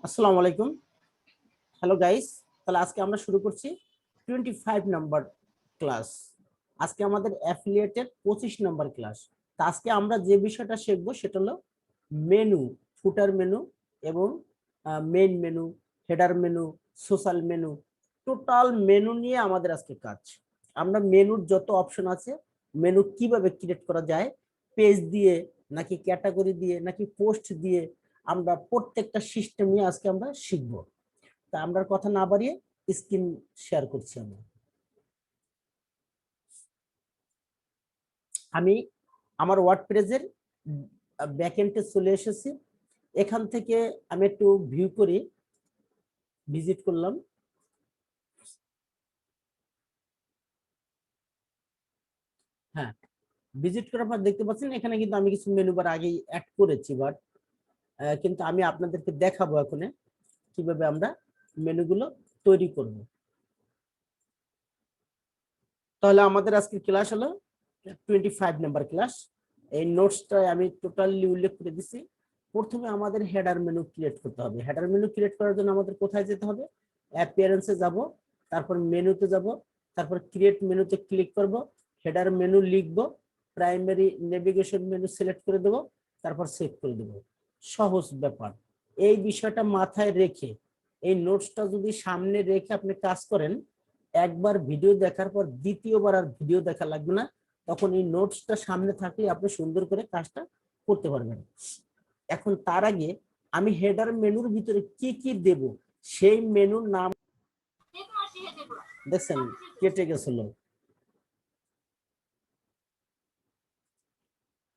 আসসালামু আলাইকুম। Hello guys, তাহলে আজকে আমরা শুরু করছি 25 নাম্বার ক্লাস। আজকে আমাদের অ্যাফিলিয়েটেড 25 নাম্বার ক্লাস। তা আজকে আমরা যে বিষয়টা শিখবো সেটা হলো মেনু, ফুটার মেনু এবং main menu, header menu, social menu, total menu নিয়ে আমাদের আজকে কাজ। আমরা মেনুর যত অপশন আছে, মেনু কিভাবে ক্রিয়েট করা যায়, পেজ দিয়ে নাকি ক্যাটাগরি দিয়ে নাকি পোস্ট দিয়ে, আমরা প্রত্যেকটা সিস্টেম নিয়ে আজকে আমরা শিখবো। তা আমরা কথা না বাড়িয়ে স্ক্রিন শেয়ার করছি। আমি আমার ওয়ার্ডপ্রেসের ব্যাকএন্ডে চলে এসেছি। এখান থেকে আমি একটু ভিউ করি, ভিজিট করলাম। হ্যাঁ, ভিজিট করার পর দেখতে পাচ্ছেন এখানে কিন্তু আমি কিছু মেনু বার আগেই অ্যাড করেছি, বাট কিন্তু আমি আপনাদেরকে দেখাবো এখন কিভাবে আমরা মেনুগুলো তৈরি করব। তাহলে আমাদের আজকের ক্লাস হলো 25 নাম্বার ক্লাস। এই নোটসটা আমি টোটালি উল্লেখ করে দিছি। প্রথমে আমাদের হেডার মেনু ক্রিয়েট করতে হবে। হেডার মেনু ক্রিয়েট করার জন্য আমাদের কোথায় যেতে হবে? অ্যাপিয়ারেন্সে যাব, তারপর মেনুতে যাব, তারপর ক্রিয়েট মেনুতে ক্লিক করব, হেডার মেনু লিখব, প্রাইমারি নেভিগেশন মেনু সিলেক্ট করে দেব, তারপর সেভ করে দেব। সহজ ব্যাপার। এই বিষয়টা মাথায় রেখে, এই নোটসটা যদি সামনে রেখে আপনি কাজ করেন, একবার ভিডিও দেখার পর দ্বিতীয়বার আর ভিডিও দেখা লাগবে না। তখন এই নোটসটা সামনে থাকলে আপনি সুন্দর করে কাজটা করতে পারবেন। এখন তার আগে আমি হেডার মেনুর ভিতরে কি কি দেব সেই মেনুর নাম দেখছেন কেটে গেছিল।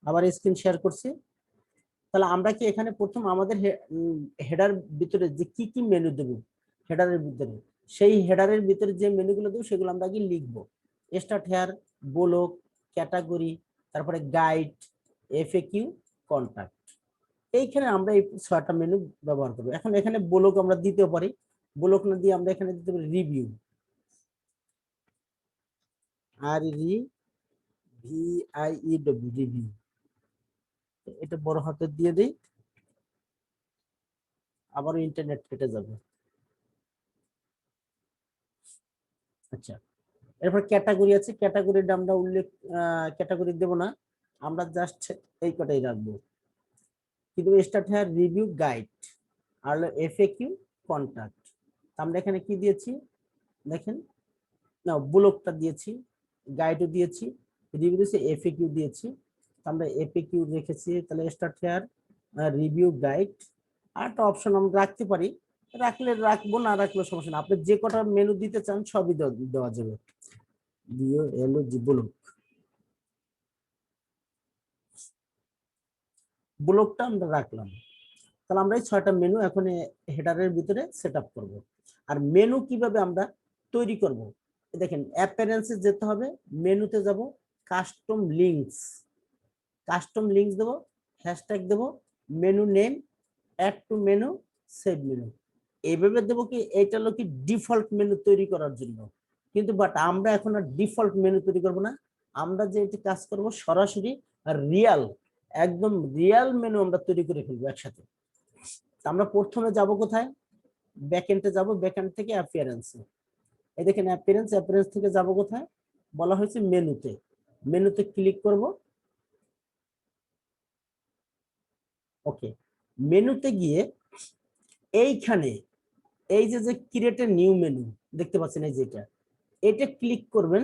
আবার স্ক্রিন শেয়ার করছি। তাহলে আমরা কি এখানে প্রথম আমাদের হেডার ভিতরে যে কি কি মেনু দেব, হেডারের ভিতরে সেই হেডারের ভিতরে যে মেনুগুলো দেবো সেগুলো আমরা আগে লিখবো। স্টার্ট হেয়ার, ব্লক, ক্যাটাগরি, তারপরে গাইড, এফএকিউ, কন্টাক্ট। এইখানে আমরা এই 6টা মেনু ব্যবহার করবো। এখন এখানে ব্লক আমরা দিতে পারি, ব্লক না দিয়ে আমরা এখানে দিতে পারি রিভিউ, আর VIEW, রিভিউ। এটা বড় হাতে দিয়ে দিই, আবারও ইন্টারনেট কেটে যাবে। আচ্ছা, এরপর ক্যাটাগরি আছে, ক্যাটাগরির আমরা উল্লেখ ক্যাটাগরি দেব না, আমরা জাস্ট এই কটাই রাখবো। কিন্তু স্টার্ট হেয়ার, রিভিউ, গাইড, আর এফএকিউ, কন্টাক্ট। আমরা এখানে কি দিয়েছি দেখেন, না ব্লকটা দিয়েছি, গাইডও দিয়েছি, রিভিউ দিয়েছি, এফএকিউ দিয়েছি। আমরা এফএকিউ রেখেছি। তাহলে স্টার্ট হেয়ার, রিভিউ, গাইড। আর একটা অপশন আমরা রাখতে পারি, রাখলে রাখবো, না রাখলে সমস্যা না। আপনি যে কটা মেনু দিতে চান সবই দেওয়া যাবে। দিয়ে এলো জি ব্লক, ব্লকটা আমরা রাখলাম। তাহলে আমরা এই 6টা মেনু এখন হেডারের ভিতরে সেট আপ করবো। আর মেনু কিভাবে আমরা তৈরি করব, দেখেন অ্যাপিয়ারেন্সে যেতে হবে, মেনুতে যাব, কাস্টম লিঙ্কস, কাস্টম লিঙ্কস দেবো, হ্যাশট্যাগ দেবো, menu name, add to menu, save menu. এইভাবে দেবো কি, এইটা হলো কি ডিফল্ট মেনু তৈরি করার জন্য। কিন্তু বাট আমরা এখন আর ডিফল্ট মেনু তৈরি করবো না, আমরা যে কাজ করব সরাসরি রিয়াল, একদম রিয়াল মেনু আমরা তৈরি করে ফেলবো একসাথে। আমরা প্রথমে যাব কোথায়? ব্যাকএন্ডে যাব, ব্যাকএন্ড থেকে অ্যাপিয়ারেন্সে। এই দেখেন অ্যাপিয়ারেন্স, অ্যাপিয়ারেন্স থেকে যাব কোথায়? বলা হয়েছে মেনুতে, মেনুতে ক্লিক করব। ওকে, মেনুতে গিয়ে এইখানে এই যে ক্রিয়েট এ নিউ মেনু দেখতে পাচ্ছেন, এই যেটা, এটা ক্লিক করবেন।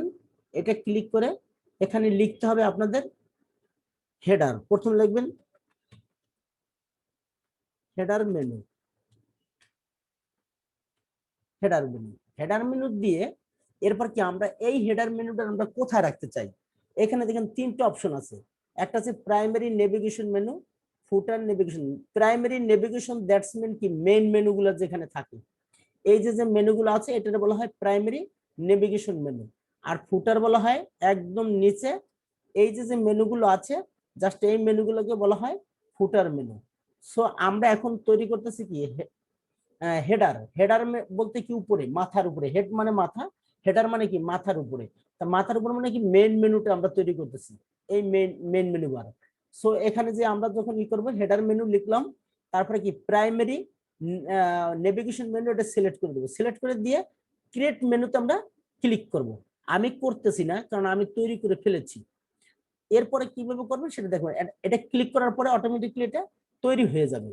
এটা ক্লিক করে এখানে লিখতে হবে আপনাদের হেডার। প্রথম লিখবেন header menu, header menu, header menu দিয়ে এরপর কি আমরা এই হেডার মেনুটা আমরা কোথায় রাখতে চাই? এখানে দেখেন 3টে অপশন আছে। একটা আছে primary navigation menu, footer navigation. Primary navigation that's mean কি মেইন মেনুগুলো যেখানে থাকে, এই যে মেনুগুলো আছে এটা বলা হয় প্রাইমারি নেভিগেশন মেনু। আর ফুটার বলা হয় একদম নিচে এই যে মেনুগুলো আছে, জাস্ট এই মেনুগুলোকে বলা হয় ফুটার মেনু। সো আমরা এখন তৈরি করতেছি কি হেডার, হেডার বলতে কি উপরে, মাথার উপরে, হেড মানে মাথা, হেডার মানে কি মাথার উপরে। তা মাথার উপরে মানে কি মেইন মেনুটা আমরা তৈরি করতেছি, এই মেইন মেনু বার। সো এখানে যে আমরা যখন ই করবো হেডার মেনু লিখলাম, তারপরে কি প্রাইমারি নেভিগেশন মেনু এটা সিলেক্ট করে দেবো, সিলেক্ট করে দিয়ে ক্রিয়েট মেনুতে আমরা ক্লিক করব। আমি করতেছি না কারণ আমি তৈরি করে ফেলেছি। এরপরে কিভাবে করবেন সেটা দেখবেন, এটা ক্লিক করার পরে অটোমেটিকলি এটা তৈরি হয়ে যাবে।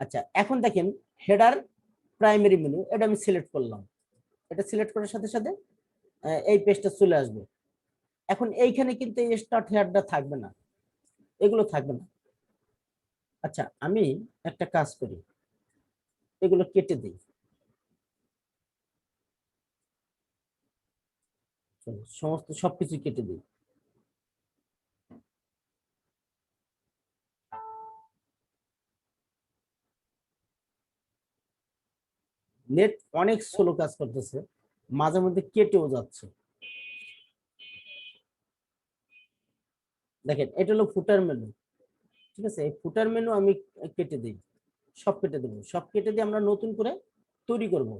আচ্ছা, এখন দেখেন হেডার প্রাইমারি মেনু, এটা আমি সিলেক্ট করলাম। এটা সিলেক্ট করার সাথে সাথে এই পেজটা চলে আসবে। এখন এইখানে কিন্তু এই স্টার্ট হেডারটা থাকবে না, এগুলো থাকবে না। আচ্ছা, আমি একটা কাজ করি, এগুলো কেটে দিই। সমস্ত সবকিছু কেটে দিই। নেট অনেক স্লো কাজ করতেছে, মাঝে মধ্যে কেটেও যাচ্ছে। দেখেন এটা হলো ফুটার মেনু, ঠিক আছে? এই ফুটার মেনু আমি কেটে দিই, সব কেটে দেবো, সব কেটে দিয়ে আমরা নতুন করে তৈরি করব।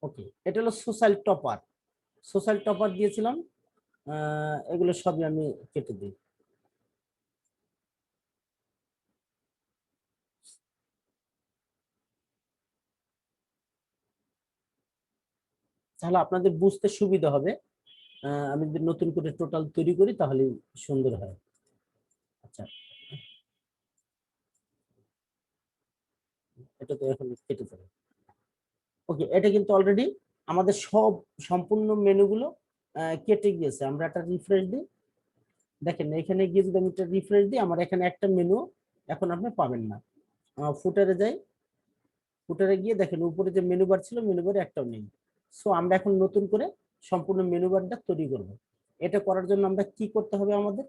ওকে, এটা হলো সোশ্যাল টপার, সোশ্যাল টপার দিয়েছিলাম, এগুলো সবই আমি কেটে দিই। তাহলে আপনাদের বুঝতে সুবিধা হবে। আমি যদি নতুন করে টোটাল তৈরি করি তাহলে সুন্দর হয়। আচ্ছা, এটা তো এখন কেটে যাবে। ওকে, এটা কিন্তু অলরেডি আমাদের সব সম্পূর্ণ মেনুগুলো কেটে গিয়েছে। আমরা একটা রিফ্রেশ দিই, দেখেন এখানে গিয়ে যদি আমি একটা রিফ্রেশ দিই, আমার এখানে একটা মেনু এখন আপনি পাবেন না। ফুটারে যাই, ফুটারে গিয়ে দেখেন উপরে যে মেনু বার ছিল, মেনু বারে একটাও নেই। সো আমরা এখন নতুন করে সম্পূর্ণ মেনু বারটা তৈরি করব। এটা করার জন্য আমরা কি করতে হবে আমাদের,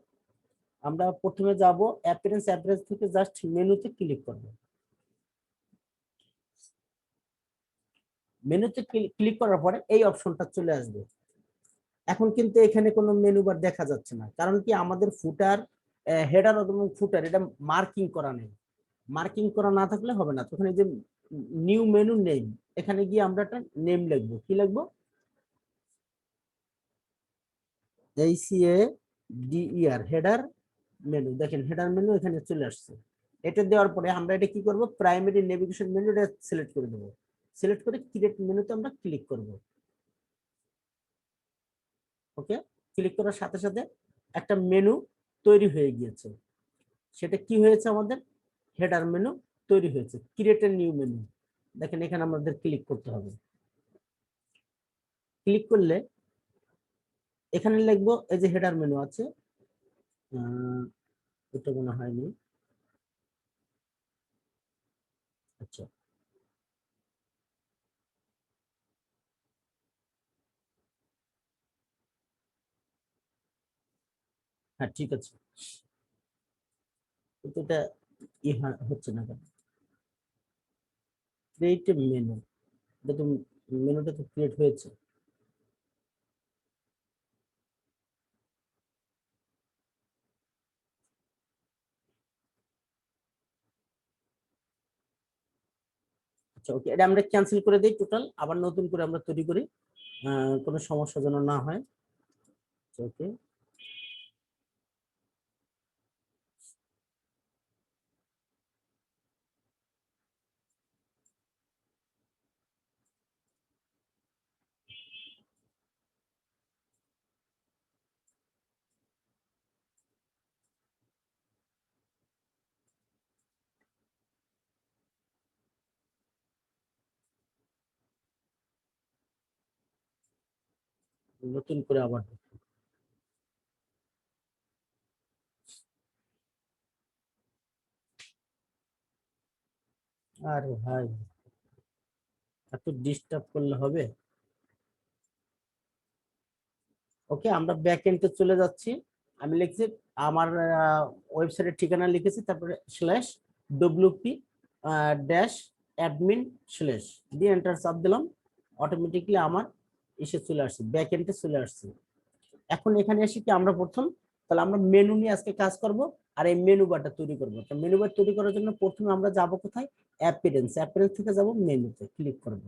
আমরা প্রথমে যাব অ্যাপিয়ারেন্স, অ্যাপিয়ারেন্স থেকে জাস্ট মেনুতে ক্লিক করব। মেনুতে ক্লিক করার পরে এই অপশনটা চলে আসবে। এখন কিন্তু এখানে কোনো মেনু বার দেখা যাচ্ছে না, কারণ কি আমাদের ফুটার, হেডার এবং ফুটার এটা মার্কিং করা নেই। মার্কিং করা না থাকলে হবে না। তখন এই যে নিউ মেনু নেম, এখানে গিয়ে আমরা একটা নেম লিখবো। কি লিখবো? HADER, header menu. দেখেন হেডার মেনু এখানে চলে আসছে। এটা দেওয়ার পরে আমরা এটা কি করব, প্রাইমারি নেভিগেশন মেনু এটা সিলেক্ট করে দেবো। সিলেক্ট করে ক্রিয়েট মেনুতে আমরা ক্লিক করব। ওকে, ক্লিক করার সাথে সাথে একটা মেনু তৈরি হয়ে গিয়েছে। সেটা কি হয়েছে, আমাদের হেডার মেনু তৈরি হয়েছে। ক্রিয়েট এ নিউ মেনু, দেখেন এখানে আমাদের ক্লিক করতে হবে। ক্লিক করলে এখানে লিখবো, এই যে হেডার মেনু আছে, এটা মনে হয়নি। আচ্ছা, হ্যাঁ ঠিক আছে, কিন্তু এটা হচ্ছে না কেন? ক্রিয়েট মেনু, এটা তো মেনুটা তো ক্রিয়েট হয়েছে। আচ্ছা ওকে, এটা আমরা ক্যান্সেল করে দিই টোটাল, আবার নতুন করে আমরা তৈরি করি, কোনো সমস্যা যেন না হয়। ওকে, নতুন করে আবার। আরে ভাই, এত ডিস্টার্ব করলে হবে? ওকে, আমরা ব্যাক এন্ডে চলে যাচ্ছি। আমি লিখছি আমার ওয়েবসাইটের ঠিকানা লিখেছি, তারপরে slash WP dash admin slash দিয়ে এন্টার চাপ দিলাম। অটোমেটিকলি আমার এসে চলে আসছে, ব্যাক এন্ডে চলে আসছে। এখন এখানে এসে কি আমরা প্রথম, তাহলে আমরা মেনু নিয়ে আজকে কাজ করব, আর এই মেনু বারটা তৈরি করবো। তো মেনু বার তৈরি করার জন্য প্রথমে আমরা যাব কোথায়, অ্যাপিয়ারেন্স, অ্যাপিয়ারেন্স থেকে যাব মেনুতে ক্লিক করব।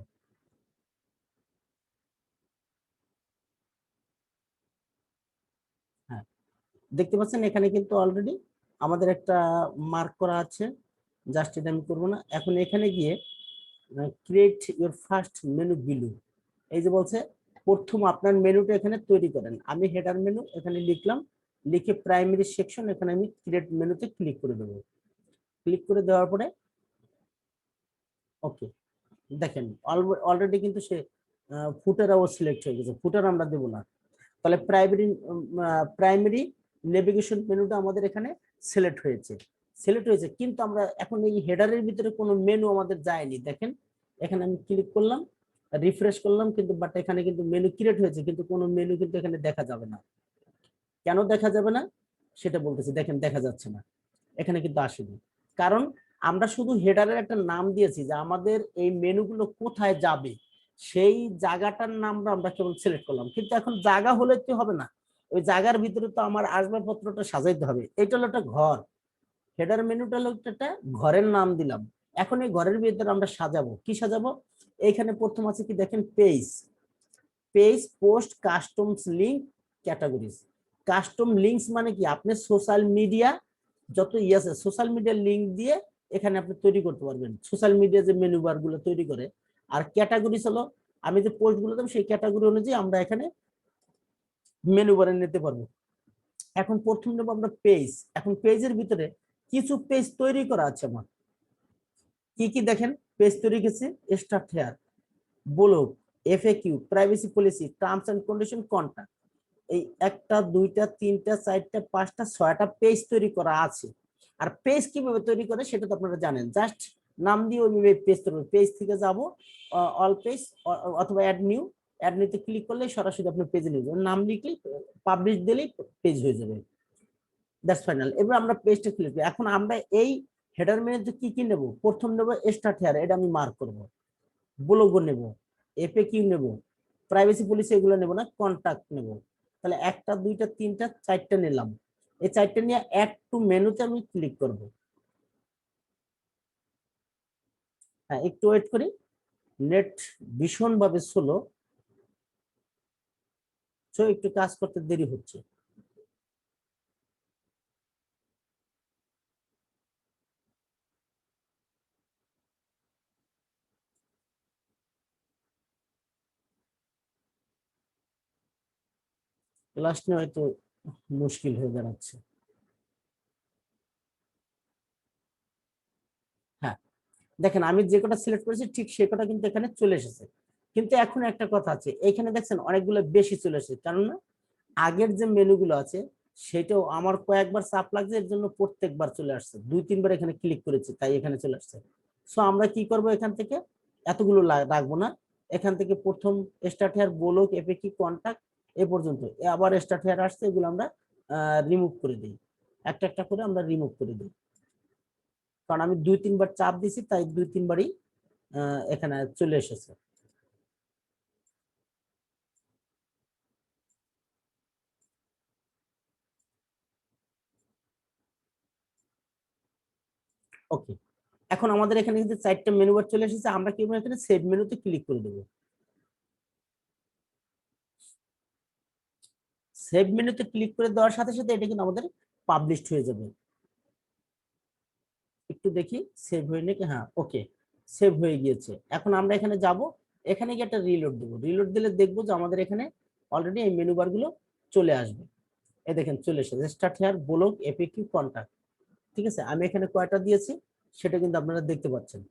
হ্যাঁ, দেখতে পাচ্ছেন এখানে কিন্তু অলরেডি আমাদের একটা মার্ক করা আছে, জাস্ট এটা আমি করবো না। এখন এখানে গিয়ে create your first menu below, এই যে বলছে প্রথম আপনার মেনুটা এখানে তৈরি করেন। আমি হেডার মেনু এখানে লিখলাম, লিখে প্রাইমারি সেকশন এখানে আমি ক্রিয়েট মেনুতে ক্লিক করে দেবো। ক্লিক করে দেওয়ার পরে ওকে, দেখেন অলরেডি কিন্তু সে ফুটারও সিলেক্ট হয়ে গেছে, ফুটার আমরা দেবো না। তাহলে প্রাইমারি নেভিগেশন মেনুটা আমাদের এখানে সিলেক্ট হয়েছে, সিলেক্ট হয়েছে, কিন্তু আমরা এখন এই হেডারের ভিতরে কোনো মেনু আমাদের যায়নি। দেখেন এখানে আমি ক্লিক করলাম, রিফ্রেশ করলাম, কিন্তু বাট এখানে কিন্তু মেনু ক্রিয়েট হয়েছে, কিন্তু কোনো মেনু কিন্তু এখানে দেখা যাবে না। কেন দেখা যাবে না সেটা বলতেছি, দেখেন দেখা যাচ্ছে না, এখানে কিন্তু আসেনি। কারণ আমরা শুধু হেডারের একটা নাম দিয়েছি যে আমাদের এই মেনুগুলো কোথায় যাবে, সেই জায়গাটার নামটা আমরা কেবল সিলেক্ট করলাম, কিন্তু এখন জায়গা হলে তো হবে না, ওই জায়গার ভিতরে তো আমার আসবাবপত্রটা সাজাইতে হবে। এটা হলো একটা ঘর, হেডার মেনুটা হলো একটা ঘরের নাম দিলাম। এখন এই ঘরের ভিতরে আমরা সাজাবো, কি সাজাবো? এইখানে প্রথম আছে কি দেখেন, page, page, post, customs, link, categories. Custom links মানে কি, আপনি সোশ্যাল মিডিয়া যত আছে সোশ্যাল মিডিয়ার লিঙ্ক দিয়ে এখানে আপনি তৈরি করতে পারবেন, সোশ্যাল মিডিয়া যে মেনু বার গুলো তৈরি করে। আর ক্যাটাগরিজ হলো আমি যে পোস্ট গুলো দেবো সেই ক্যাটাগরি অনুযায়ী আমরা এখানে মেনু বারে নিতে পারবো। এখন প্রথম নেবো আমরা পেজ। এখন পেজের ভিতরে কিছু পেজ তৈরি করা আছে আমার, কি কি দেখেন পেজ তৈরি গেছে, start here, blog, FAQ, privacy policy, terms and condition, contact. এই একটা দুইটা তিনটা চারটা পাঁচটা ছয়টা পেজ তৈরি করা আছে। আর পেজ কিভাবে তৈরি করে সেটা তো আপনারা জানেন, জাস্ট নাম দিয়ে ওইভাবে পেজ তৈরি, পেজ থেকে যাব অল পেজ অথবা অ্যাড নিউ, অ্যাড নিউতে ক্লিক করলে সরাসরি আপনার পেজে নিয়ে যাবেন, নাম লিখলেই পাবলিশ দিলেই পেজ হয়ে যাবে। That's final. এবার আমরা পেজটা ক্লিক করি। এখন আমরা এই হেডার মেনুতে কি কি নেব, প্রথম নেব স্টার্ট হেয়ার, এটা আমি মার্ক করব, ব্লগও নেব, এফএকিউ নেব, প্রাইভেসি পলিসি এগুলো নেব না, কন্টাক্ট নেব। তাহলে একটা দুইটা তিনটা চারটা নিলাম, এই চারটা নিয়ে অ্যাড টু মেনুতে আমি ক্লিক করব। হ্যাঁ, একটু ওয়েট করি, নেট ভীষণ ভাবে স্লো, সো একটু কাজ করতে দেরি হচ্ছে। ক্লাস নিয়ে হয়তো মুশকিল হয়ে দাঁড়াচ্ছে। হ্যাঁ, দেখেন আমি যে কটা সিলেক্ট করেছি ঠিক সে কটা কিন্তু এখানে চলে এসেছে। কিন্তু এখন একটা কথা আছে, এখানে দেখছেন অনেকগুলো বেশি চলে এসেছে, কারণ না আগের যে মেনুগুলো আছে সেটাও আমার কয়েকবার চাপ লাগছে, এর জন্য প্রত্যেকবার চলে আসছে, দুই তিনবার এখানে ক্লিক করেছি তাই এখানে চলে আসছে। সো আমরা কি করব, এখান থেকে এতগুলো রাখবো না, এখান থেকে প্রথম স্টার্ট হেয়ার, ব্লক, এফএকি, কন্টাক্ট এ পর্যন্ত, আবার স্টার্ট হেয়ার আসছে, এগুলো আমরা রিমুভ করে দিই, একটা একটা করে আমরা রিমুভ করে দিই, কারণ আমি দুই তিনবার চাপ দিছি তাই দুই তিনবারই এখানে চলে এসেছে। ওকে, এখন আমাদের এখানে কিন্তু চারটা মেনু বার চলে এসেছে, আমরা কি এখানে সেভ মেনুতে ক্লিক করে দেবো। সেভ মেনুতে ক্লিক করে দেওয়ার সাথে সাথে এটা কিন্তু আমাদের পাবলিশড হয়ে যাবে। একটু দেখি সেভ হয়ে নাকি, হ্যাঁ ওকে, সেভ হয়ে গিয়েছে। এখন আমরা এখানে যাব, এখানে গিয়ে একটা রিলোড দেবো, রিলোড দিলে দেখবো যে আমাদের এখানে অলরেডি এই মেনু বার গুলো চলে আসবে। এই দেখেন চলে এসেছে, start here, blog, FAQ, contact. ঠিক আছে, আমি এখানে কয়টা দিয়েছি সেটা কিন্তু আপনারা দেখতে পাচ্ছেন,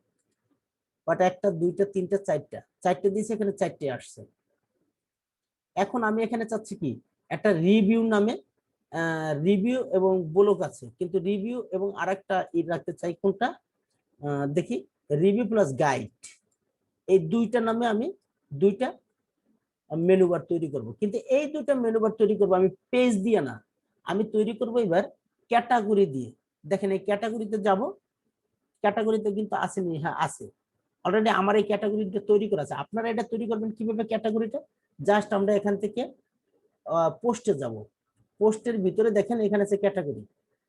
কয়টা, একটা দুইটা তিনটা চারটা, চারটে দিয়েছি, এখানে চারটে আসছে। এখন আমি এখানে চাচ্ছি কি, একটা রিভিউ নামে, রিভিউ এবং ব্লগ আছে, কিন্তু রিভিউ এবং আরেকটা রাখতে চাই, কোনটা দেখি, রিভিউ প্লাস গাইড, এই দুইটা নামে আমি দুইটা মেনু বার তৈরি করব। কিন্তু এই দুইটা মেনু বার তৈরি করব আমি পেজ দিয়ে না, আমি তৈরি করব এবার ক্যাটাগরি দিয়ে। দেখেন এই ক্যাটাগরিতে যাব, ক্যাটাগরিতে কিন্তু আসেনি, হ্যাঁ আছে, অলরেডি আমার এই ক্যাটাগরিটা তৈরি করা আছে। আপনারা এটা তৈরি করবেন কিভাবে ক্যাটাগরিটা, জাস্ট আমরা এখান থেকে পোস্টে যাব, পোস্টের ভিতরে দেখেন এখানে আছে ক্যাটাগরি,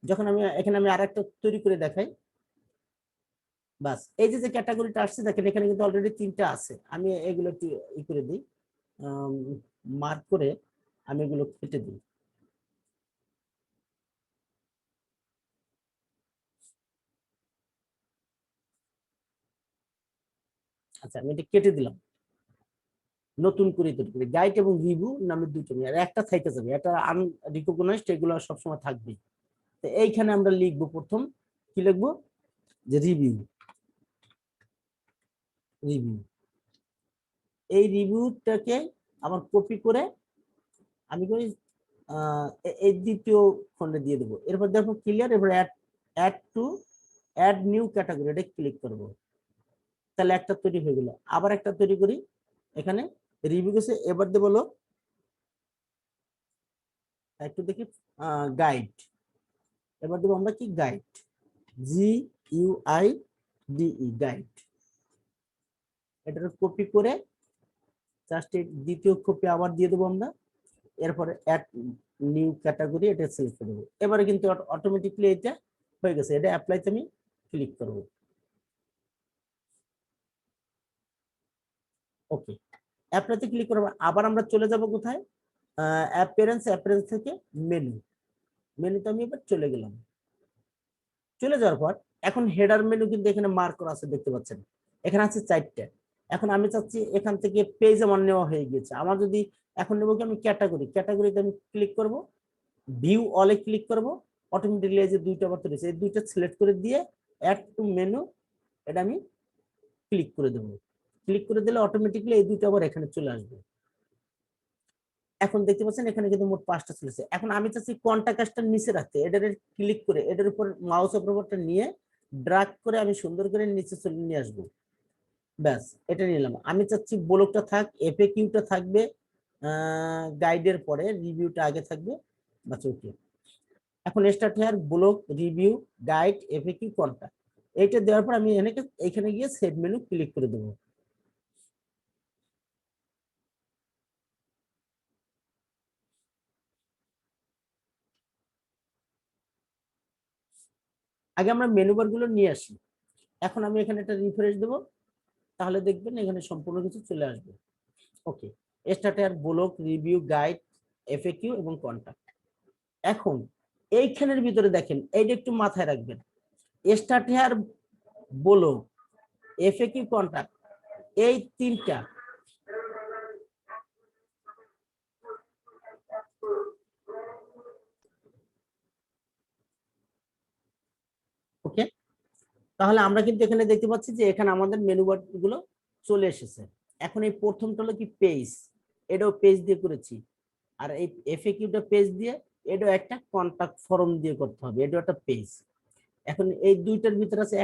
যখন আমি এখানে আমি আরেকটা তৈরি করে দেখাই, বাস এই যে যে ক্যাটাগরিটা আসছে দেখেন এখানে কিন্তু অলরেডি 3টা আছে, আমি এগুলো একটু ই করে দিই, মার্ক করে আমি এগুলো কেটে দিই। আচ্ছা আমি এটা কেটে দিলাম, নতুন করে তৈরি করি, গাইড এবং রিভিউ নামে দুটো নিয়ে, আর একটা থেকে যাবে, এটা আনরিকগনাইজড, এগুলো সবসময় থাকবে। তো এইখানে আমরা লিখবো প্রথম কি লিখবো, যে রিভিউ, রিভিউ, এই রিভিউটাকে আবার কপি করে আমি করি এই দ্বিতীয় খণ্ডে দিয়ে দেবো। এরপর দেখো ক্লিয়ার, এবার add to add new category, এটা ক্লিক করবো, তাহলে একটা তৈরি হয়ে গেল। আবার একটা তৈরি করি, এখানে রিভিউ গেছে, এবার দেবো হলো একটু দেখি গাইড, এবার দেবো আমরা কি গাইড, GUIDE গাইড, এটা কপি করে জাস্ট দ্বিতীয় কপি আবার দিয়ে দেবো আমরা, এরপরে অ্যাড নিউ ক্যাটাগরি এটা সিলেক্ট করে দেবো। এবারে কিন্তু অটোমেটিকলি এটা হয়ে গেছে, এটা অ্যাপ্লাইতে আমি ক্লিক করব। ওকে, অ্যাপ্লাইতে ক্লিক করব, আবার আমরা চলে যাব কোথায়, অ্যাপিয়ারেন্স, অ্যাপিয়ারেন্স থেকে মেনু, মেনুতে আমি এবার চলে গেলাম। চলে যাওয়ার পর এখন হেডার মেনু কিন্তু এখানে মার্ক করা আছে দেখতে পাচ্ছেন, এখানে আছে 4টে। এখন আমি চাচ্ছি এখান থেকে পেজ আমার নেওয়া হয়ে গেছে, আমার যদি এখন নেবো কি আমি ক্যাটাগরি, ক্যাটাগরিতে আমি ক্লিক করব, ভিউ অলে ক্লিক করব, অটোমেটিকলি এই যে দুইটা বাটন রয়েছে এই দুইটা সিলেক্ট করে দিয়ে অ্যাড টু মেনু এটা আমি ক্লিক করে দেবো। ক্লিক করে দিলে অটোমেটিকলি এই দুইটা আবার এখানে চলে আসবে। এখন দেখতে পাচ্ছেন এখানে কিন্তু মোট 5টা চলেছে। এখন আমি চাচ্ছি কন্টাক্টটা নিচে রাখতে, এটার ক্লিক করে এটার উপর মাউস অপারেটরটা নিয়ে ড্র্যাগ করে আমি সুন্দর করে নিচে চলে নিয়ে আসবো। ব্যাস এটা নিলাম। আমি চাচ্ছি ব্লকটা থাক, এফএকিউটা থাকবে গাইডের পরে, রিভিউটা আগে থাকবে। বাস ওকে, এখন start here block, review, guide, FAQ, contact, এইটা দেওয়ার পর আমি এখানে গিয়ে সেভ মেনু ক্লিক করে দেবো। আগে আমরা মেনু বার গুলো নিয়ে আসি, এখন আমি এখানে একটা রিফ্রেশ দেবো, তাহলে দেখবেন এখানে সম্পূর্ণ কিছু চলে আসবে। Okay, start here block, review, guide, FAQ এবং কন্টাক্ট। এখন এইখানের ভিতরে দেখেন এইটা একটু মাথায় রাখবেন, start here, block, FAQ, contact, এই 3টা ওকে। তাহলে আমরা কিন্তু এখানে দেখতে পাচ্ছি যে এখানে আমাদের মেনু বার গুলো চলে এসেছে। এখন এই প্রথমটা হলো কি পেজ, এটাও পেজ দিয়ে করেছি, আর এই এফএকিউটা পেজ দিয়ে, এটাও একটা কন্টাক্ট ফর্ম দিয়ে করতে হবে, এটাও একটা পেজ। এখন এই দুইটার ভিতরে আছে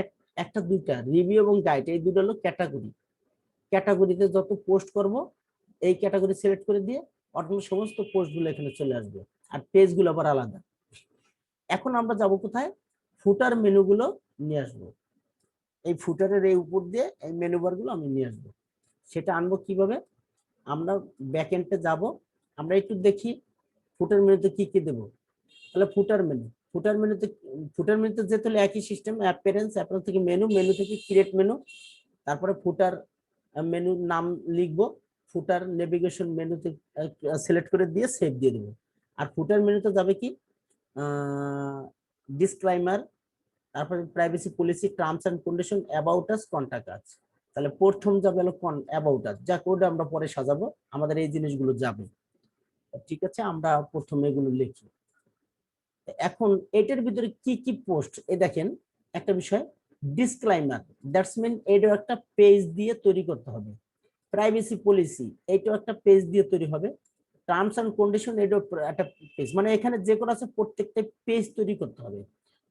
একটা দুইটা রিভিউ এবং গাইড, এই দুটো হলো ক্যাটাগরি, ক্যাটাগরিতে যত পোস্ট করব এই ক্যাটাগরি সিলেক্ট করে দিয়ে অটোমেটিক সমস্ত পোস্টগুলো এখানে চলে আসবে, আর পেজগুলো আবার আলাদা। এখন আমরা যাব কোথায়, ফুটার মেনুগুলো নিয়ে আসবো, এই ফুটারের এই উপর দিয়ে এই মেনু বার গুলো আমি নিয়ে আসবো। সেটা আনবো কিভাবে, আমরা ব্যাক এন্ডে যাব, আমরা একটু দেখি ফুটার মেনুতে কি কি দেবো। তাহলে ফুটার মেনু, ফুটার মেনুতে, ফুটার মেনুতে যেতে হলে একই সিস্টেম, অ্যাপিয়ারেন্স, অ্যাপিয়ারেন্স থেকে মেনু, মেনু থেকে ক্রিয়েট মেনু, তারপরে ফুটার মেনুর নাম লিখবো, ফুটার নেভিগেশন মেনুতে সিলেক্ট করে দিয়ে সেভ দিয়ে দেবো। আর ফুটার মেনুতে যাবে কি ডিসক্লাইমার, তারপরে privacy policy, terms and condition, about us, contact us. তাহলে প্রথম যাবে হলো অ্যাবাউট আস, যা কোড আমরা পরে সাজাবো, আমাদের এই জিনিসগুলো যাবে। ঠিক আছে, আমরা প্রথমে এগুলো লিখি। এখন এটার ভিতরে কি কি পোস্ট, এ দেখেন একটা বিষয়, ডিসক্লাইমার, দ্যাটস মিন এটাও একটা পেজ দিয়ে তৈরি করতে হবে। প্রাইভেসি পলিসি, এইটাও একটা পেজ দিয়ে তৈরি হবে। টার্মস এন্ড কন্ডিশন, এটাও একটা পেজ, মানে এখানে যে কোনো আছে প্রত্যেকটা পেজ তৈরি করতে হবে।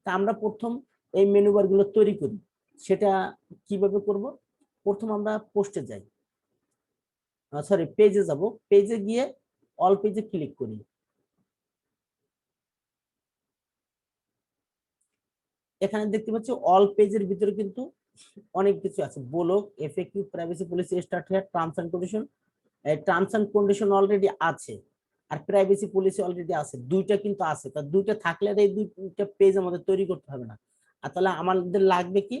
তা আমরা প্রথম এই মেনু বার গুলো তৈরি করি, সেটা কিভাবে করব, প্রথম আমরা পোস্টে যাই, সরি পেজে যাব, পেজে গিয়ে অল পেজে ক্লিক করি। এখানে দেখতে পাচ্ছি অল পেজের ভিতরে কিন্তু অনেক কিছু আছে, blog, FAQ, privacy policy, start here, terms and condition. Terms and condition already আছে, আর প্রাইভেসি পলিসি অলরেডি আছে, দুইটা কিন্তু আছে, তা দুইটা থাকলে আর এই দুইটা পেজ আমাদের তৈরি করতে হবে না। আর তাহলে আমাদের লাগবে কি,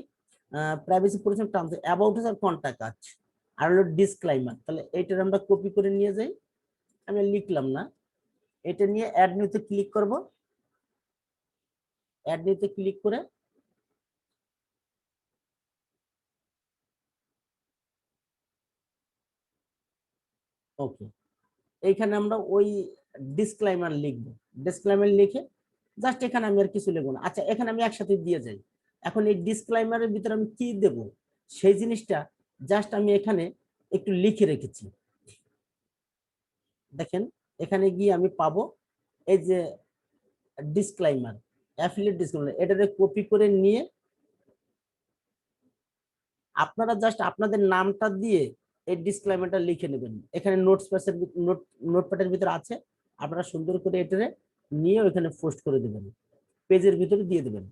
প্রাইভেসি পলিসি টার্মস অ্যাবাউট আর কন্টাক্ট আছে, আর হলো ডিসক্লাইমার। তাহলে এইটার আমরা কপি করে নিয়ে যাই, আমি লিখলাম না, এটা নিয়ে অ্যাড নিউতে ক্লিক করব। অ্যাড নিউতে ক্লিক করে ওকে, এইখানে আমরা ওই ডিসক্লাইমার লিখবো। ডিসক্লাইমার লিখে জাস্ট এখানে আমি আর কিছু লিখবো না। আচ্ছা, এখানে আমি একসাথে দিয়ে যাই। এখন এই ডিসক্লাইমারের ভিতরে আমি কি দেব সেই জিনিসটা জাস্ট আমি এখানে একটু লিখে রেখেছি। দেখেন এখানে গিয়ে আমি পাবো এই যে ডিসক্লাইমার, অ্যাফিলিয়েট ডিসক্লাইমার, এটাকে কপি করে নিয়ে আপনারা জাস্ট আপনাদের নামটা দিয়ে এই ডিসক্লেমারটা লিখে নেবেন। এখানে নোটপ্যাডের নোটপ্যাডের ভিতরে আছে, আপনারা সুন্দর করে এটারে নিয়ে ওখানে পোস্ট করে দেবেন, পেজের ভিতরে দিয়ে দেবেন।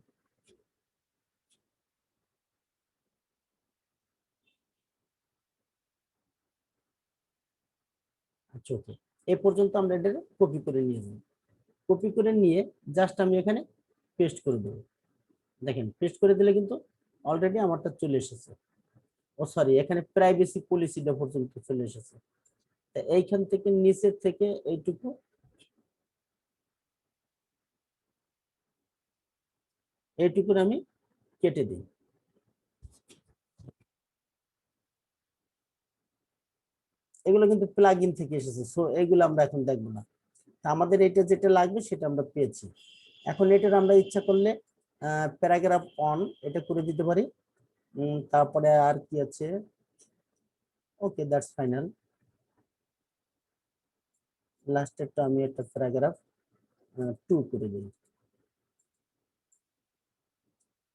আচ্ছা ওকে, এই পর্যন্ত আমরা এটা কপি করে নিয়ে যাব। কপি করে নিয়ে জাস্ট আমি এখানে পেস্ট করে দেবো। দেখেন পেস্ট করে দিলে কিন্তু অলরেডি আমারটা চলে এসেছে। ও সরি, এখানে প্রাইভেসি পলিসিটা পর্যন্ত চলে এসেছে। এইখান থেকে নিচের থেকে এইটুকু আমি কেটে দিই। এগুলো কিন্তু প্লাগ ইন থেকে এসেছে, সো এগুলো আমরা এখন দেখবো না। আমাদের এটা যেটা লাগবে সেটা আমরা পেয়েছি। এখন এটার আমরা ইচ্ছা করলে প্যারাগ্রাফ অন এটা করে দিতে পারি। তারপরে আর কি আছে, ওকে দ্যাটস ফাইনাল। লাস্টেরটা আমি একটা প্যারাগ্রাফ 2 করে দিই।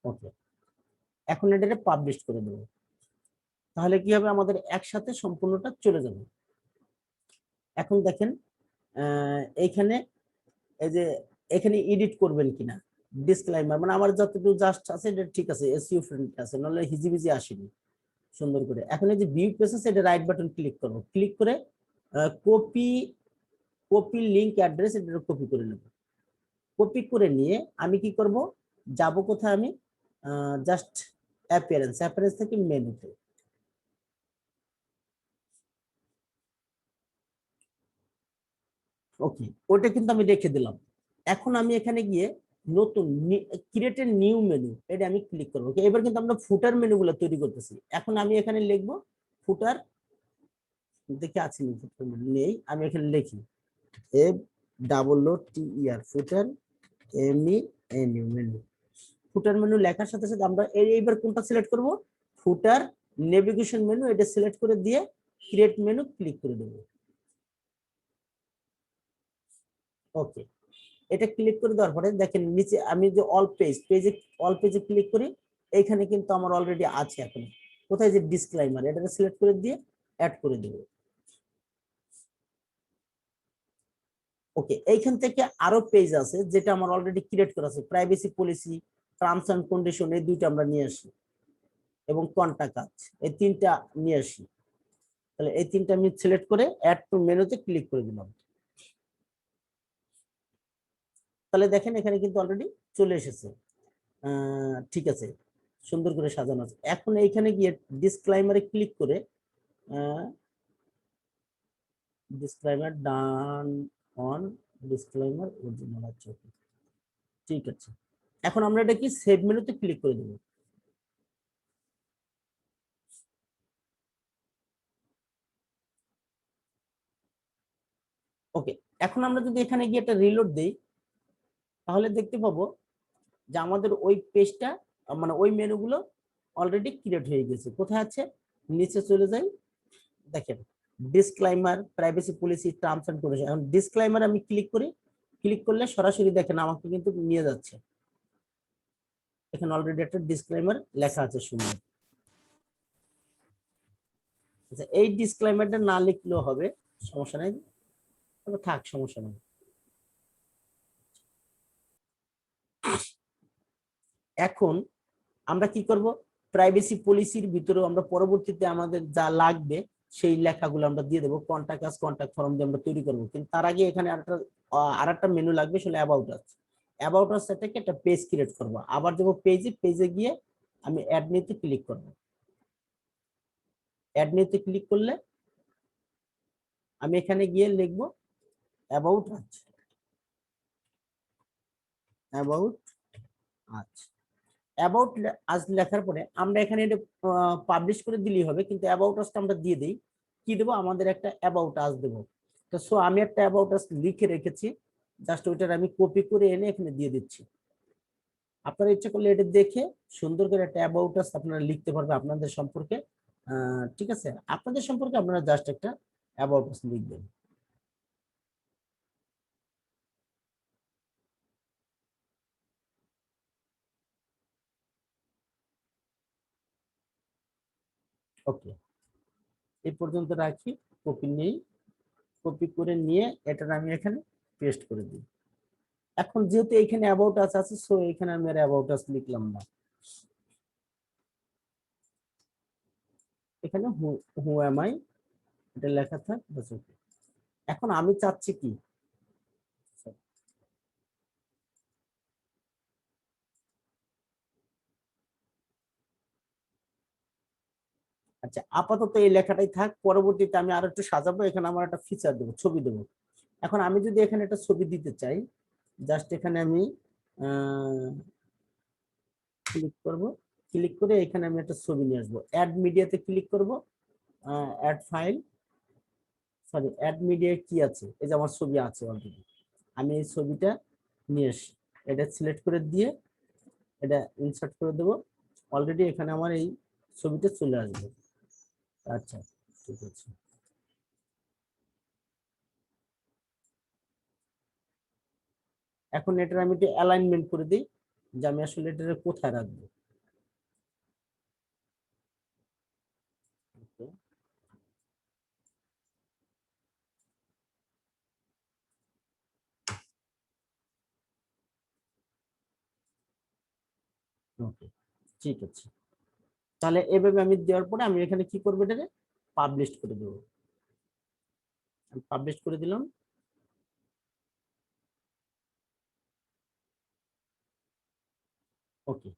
ওকে, এখন এটা পাবলিশ করে দেবো। তাহলে কি হবে, আমাদের একসাথে সম্পূর্ণটা চলে যাবে। এখন দেখেন এইখানে এই যে এখানে এডিট করবেন কিনা ডিসক্লেইমার, মানে আমার যতটুকু জাস্ট আছে এটা ঠিক আছে, এসইও ফ্রেন্ডলি আছে, নাহলে হিজিবিজি আসেনি সুন্দর করে। এখন এই যে ভিউ পেজেস, এটা রাইট বাটন ক্লিক করব, ক্লিক করে কপি লিংক অ্যাড্রেস এটা কপি করে নেব। কপি করে নিয়ে আমি কি করব, যাব কোথায়, আমি জাস্ট অ্যাপিয়ারেন্স থেকে মেনুতে। ওকে, ওটা কিন্তু আমি রেখে দিলাম। এখন আমি এখানে গিয়ে নতুন ক্রিয়েট এ নিউ মেনু, এটা আমি ক্লিক করবো। এবার কিন্তু আমরা ফুটার মেনু গুলো তৈরি করতেছি। এখন আমি এখানে লিখবো ফুটার, দেখে আছে ফুটার মেনু নেই, আমি এখানে লিখি F double O T E R footer M E N U menu. Footer menu লেখার সাথে সাথে আমরা এইবার কোনটা সিলেক্ট করব, ফুটার নেভিগেশন মেনু, এটা সিলেক্ট করে দিয়ে ক্রিয়েট মেনু ক্লিক করে দেব। ওকে, এটা ক্লিক করে দেওয়ার পরে দেখেন নিচে আমি যে অল পেজে ক্লিক করি, এইখানে কিন্তু আমার অলরেডি আছে। এখন কোথায় যে ডিসক্লেইমার, এটাকে সিলেক্ট করে দিয়ে অ্যাড করে দেব। ওকে, এইখান থেকে আরো পেজ আছে যেটা আমার অলরেডি ক্রিয়েট করা আছে, privacy policy, terms and condition, এই দুইটা আমরা নিয়ে আসি, এবং কন্টাক্ট আছে, এই তিনটা নিয়ে আসি। তাহলে এই তিনটা আমি সিলেক্ট করে অ্যাড টু মেনুতে ক্লিক করে দিলাম। তাহলে দেখেন এখানে কিন্তু অলরেডি চলে এসেছে। ঠিক আছে, সুন্দর করে সাজানো আছে। এখন এইখানে গিয়ে ডিসক্লেইমারে ক্লিক করে disclaimer done on, disclaimer original আছে, ঠিক আছে। এখন আমরা এটা কি সেভ মেনুতে ক্লিক করে দেব। ওকে, এখন আমরা যদি এখানে গিয়ে একটা রিলোড দেই, তাহলে দেখতে পাবো যে আমাদের ওই পেজটা, মানে ওই মেনুগুলো অলরেডি ক্রিয়েট হয়ে গেছে। কোথায় আছে, নিচে চলে যাই, দেখেন disclaimer, privacy policy, terms and condition. এখন ডিসক্লেইমার আমি ক্লিক করি, ক্লিক করলে সরাসরি দেখেন আমাকে কিন্তু নিয়ে যাচ্ছে। এখানে অলরেডি একটা ডিসক্লেইমার লেখা আছে সুন্দর। আচ্ছা, এই ডিসক্লেইমারটা না লিখলেও হবে, সমস্যা নাই, তবে থাক, সমস্যা নেই। এখন আমরা কি করব, প্রাইভেসি পলিসির ভিতরেও আমরা পরবর্তীতে আমাদের যা লাগবে সেই লেখাগুলো আমরা দিয়ে দেবো। কন্টাক্ট আস, কন্টাক্ট ফর্ম দিয়ে আমরা তৈরি করবো, কিন্তু তার আগে এখানে আরেকটা মেনু লাগবে, সেটা অ্যাবাউট আস। অ্যাবাউট আস থেকে একটা পেজ ক্রিয়েট করবো, আবার যাবো পেজে গিয়ে আমি অ্যাড নিতে ক্লিক করব। অ্যাড নিতে ক্লিক করলে আমি এখানে গিয়ে লিখবো অ্যাবাউট আজ। অ্যাবাউট আজ। অ্যাবাউট আজ লেখার পরে আমরা এখানে এটা পাবলিশ করে দিলেই হবে, কিন্তু অ্যাবাউট আজটা আমরা দিয়ে দিই। কি দেবো? আমাদের একটা অ্যাবাউট আজ দেবো। তো সো আমি একটা অ্যাবাউট আজ লিখে রেখেছি, জাস্ট ওইটার আমি কপি করে এনে এখানে দিয়ে দিচ্ছি। আপনারা ইচ্ছা করলে এটা দেখে সুন্দর করে একটা অ্যাবাউট আস আপনারা লিখতে পারবেন আপনাদের সম্পর্কে। ঠিক আছে, আপনাদের সম্পর্কে আপনারা জাস্ট একটা অ্যাবাউট আস লিখবেন। ওকে, এই পর্যন্ত রাখি, কপি নেই। কপি করে নিয়ে এটার আমি এখানে পেস্ট করে দিই। এখন যেহেতু এখানে অ্যাবাউট আস আছে, সো এখানে আমি আর অ্যাবাউট আস লিখলাম না, এখানে হু এম আই এটা লেখা থাক বাস। ওকে, এখন আমি চাচ্ছি কি, আচ্ছা আপাতত এই লেখাটাই থাক, পরবর্তীতে আমি আরো একটু সাজাবো, এখানে আমার একটা ফিচার দেবো, ছবি দেবো। এখন আমি যদি এখানে একটা ছবি দিতে চাই, জাস্ট এখানে আমি ক্লিক করব। ক্লিক করে এখানে আমি একটা ছবি নিয়ে আসবো, অ্যাড মিডিয়াতে ক্লিক করব। Add file, sorry add media কি আছে, এই যে আমার ছবি আছে অলরেডি। আমি এই ছবিটা নিয়ে আসি, এটা সিলেক্ট করে দিয়ে এটা ইনসার্ট করে দেবো। অলরেডি এখানে আমার এই ছবিটা চলে আসবে। আচ্ছা, ঠিক আছে। এখন এটার আমি একটু অ্যালাইনমেন্ট করে দিই, যে আমি আসলে এটা কোথায় রাখবো। ওকে, ওকে, ঠিক আছে। তাহলে এভাবে আমি দেওয়ার পরে আমি এখানে কি করবো, এটাকে পাবলিশ করে দেবো। পাবলিশ করে দিলাম। ওকে,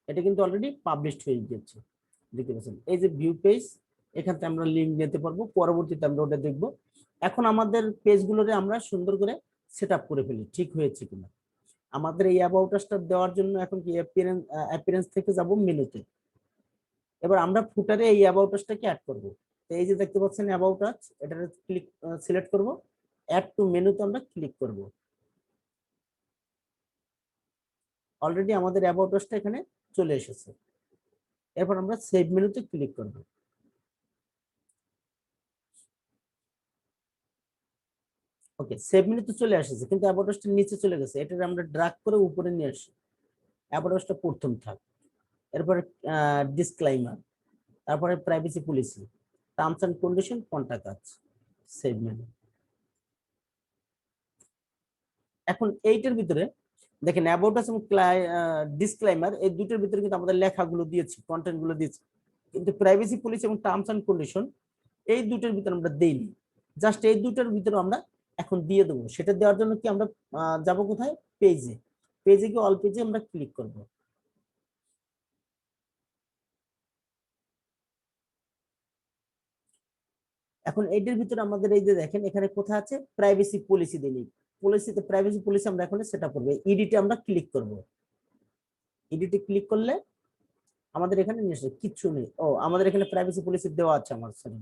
এটা কিন্তু অলরেডি পাবলিশড হয়ে গেছে, দেখতে পাচ্ছেন এই যে ভিউ পেজ। এখান থেকে আমরা লিঙ্ক নিতে পারবো, পরবর্তীতে আমরা ওটা দেখবো। এখন আমাদের পেজগুলোরে আমরা সুন্দর করে সেট আপ করে ফেলি, ঠিক হয়েছে কিনা। আমাদের এই অ্যাবাউট আসটা দেওয়ার জন্য এখন কি অ্যাপিয়ারেন্স থেকে যাব মেনুতে। এবার আমরা ফুটারে এই অ্যাবাউট আসটাকে অ্যাড করব। তো এই যে দেখতে পাচ্ছেন অ্যাবাউট আস, এটা ক্লিক সিলেক্ট করব, অ্যাড টু মেনুতে আমরা ক্লিক করব। অলরেডি আমাদের অ্যাবাউট আসটা এখানে চলে এসেছে। এরপর আমরা সেভ মেনুতে ক্লিক করব। ওকে, সেভ মেনুতে চলে এসেছে, কিন্তু অ্যাবাউট আসটা নিচে চলে গেছে, এটা আমরা ড্রাগ করে উপরে নিয়ে আসি। অ্যাবাউট আসটা প্রথম থাক, এরপরে ডিসক্লাইমার, তারপরে privacy policy, terms and condition, কোনটা কাজ, সেভ মেনু। এখন এইটার ভিতরে দেখেন অ্যাবাউট আস এবং ডিসক্লাইমার, এই দুটোর ভিতরে কিন্তু আমাদের লেখাগুলো দিয়েছি, কন্টেন্ট গুলো দিয়েছি, কিন্তু প্রাইভেসি পলিসি এবং টার্মস এন্ড কন্ডিশন এই দুটোর ভিতরে আমরা দেইনি। জাস্ট এই দুটোর ভিতরে আমরা এখন দিয়ে দেবো। সেটা দেওয়ার জন্য কি আমরা যাব কোথায়, পেজে। পেজে গিয়ে অল পেজে আমরা ক্লিক করব। এখন এইটার ভিতরে আমাদের এই যে দেখেন এখানে কোথায় আছে প্রাইভেসি পলিসি দিলি, পলিসিতে প্রাইভেসি পলিসি আমরা এখন সেটা করব। এডিটে আমরা ক্লিক করব। এডিটে ক্লিক করলে আমাদের এখানে নিশ্চয় কিচ্ছু নেই। ও, আমাদের এখানে প্রাইভেসি পলিসি দেওয়া আছে, আমার সরি,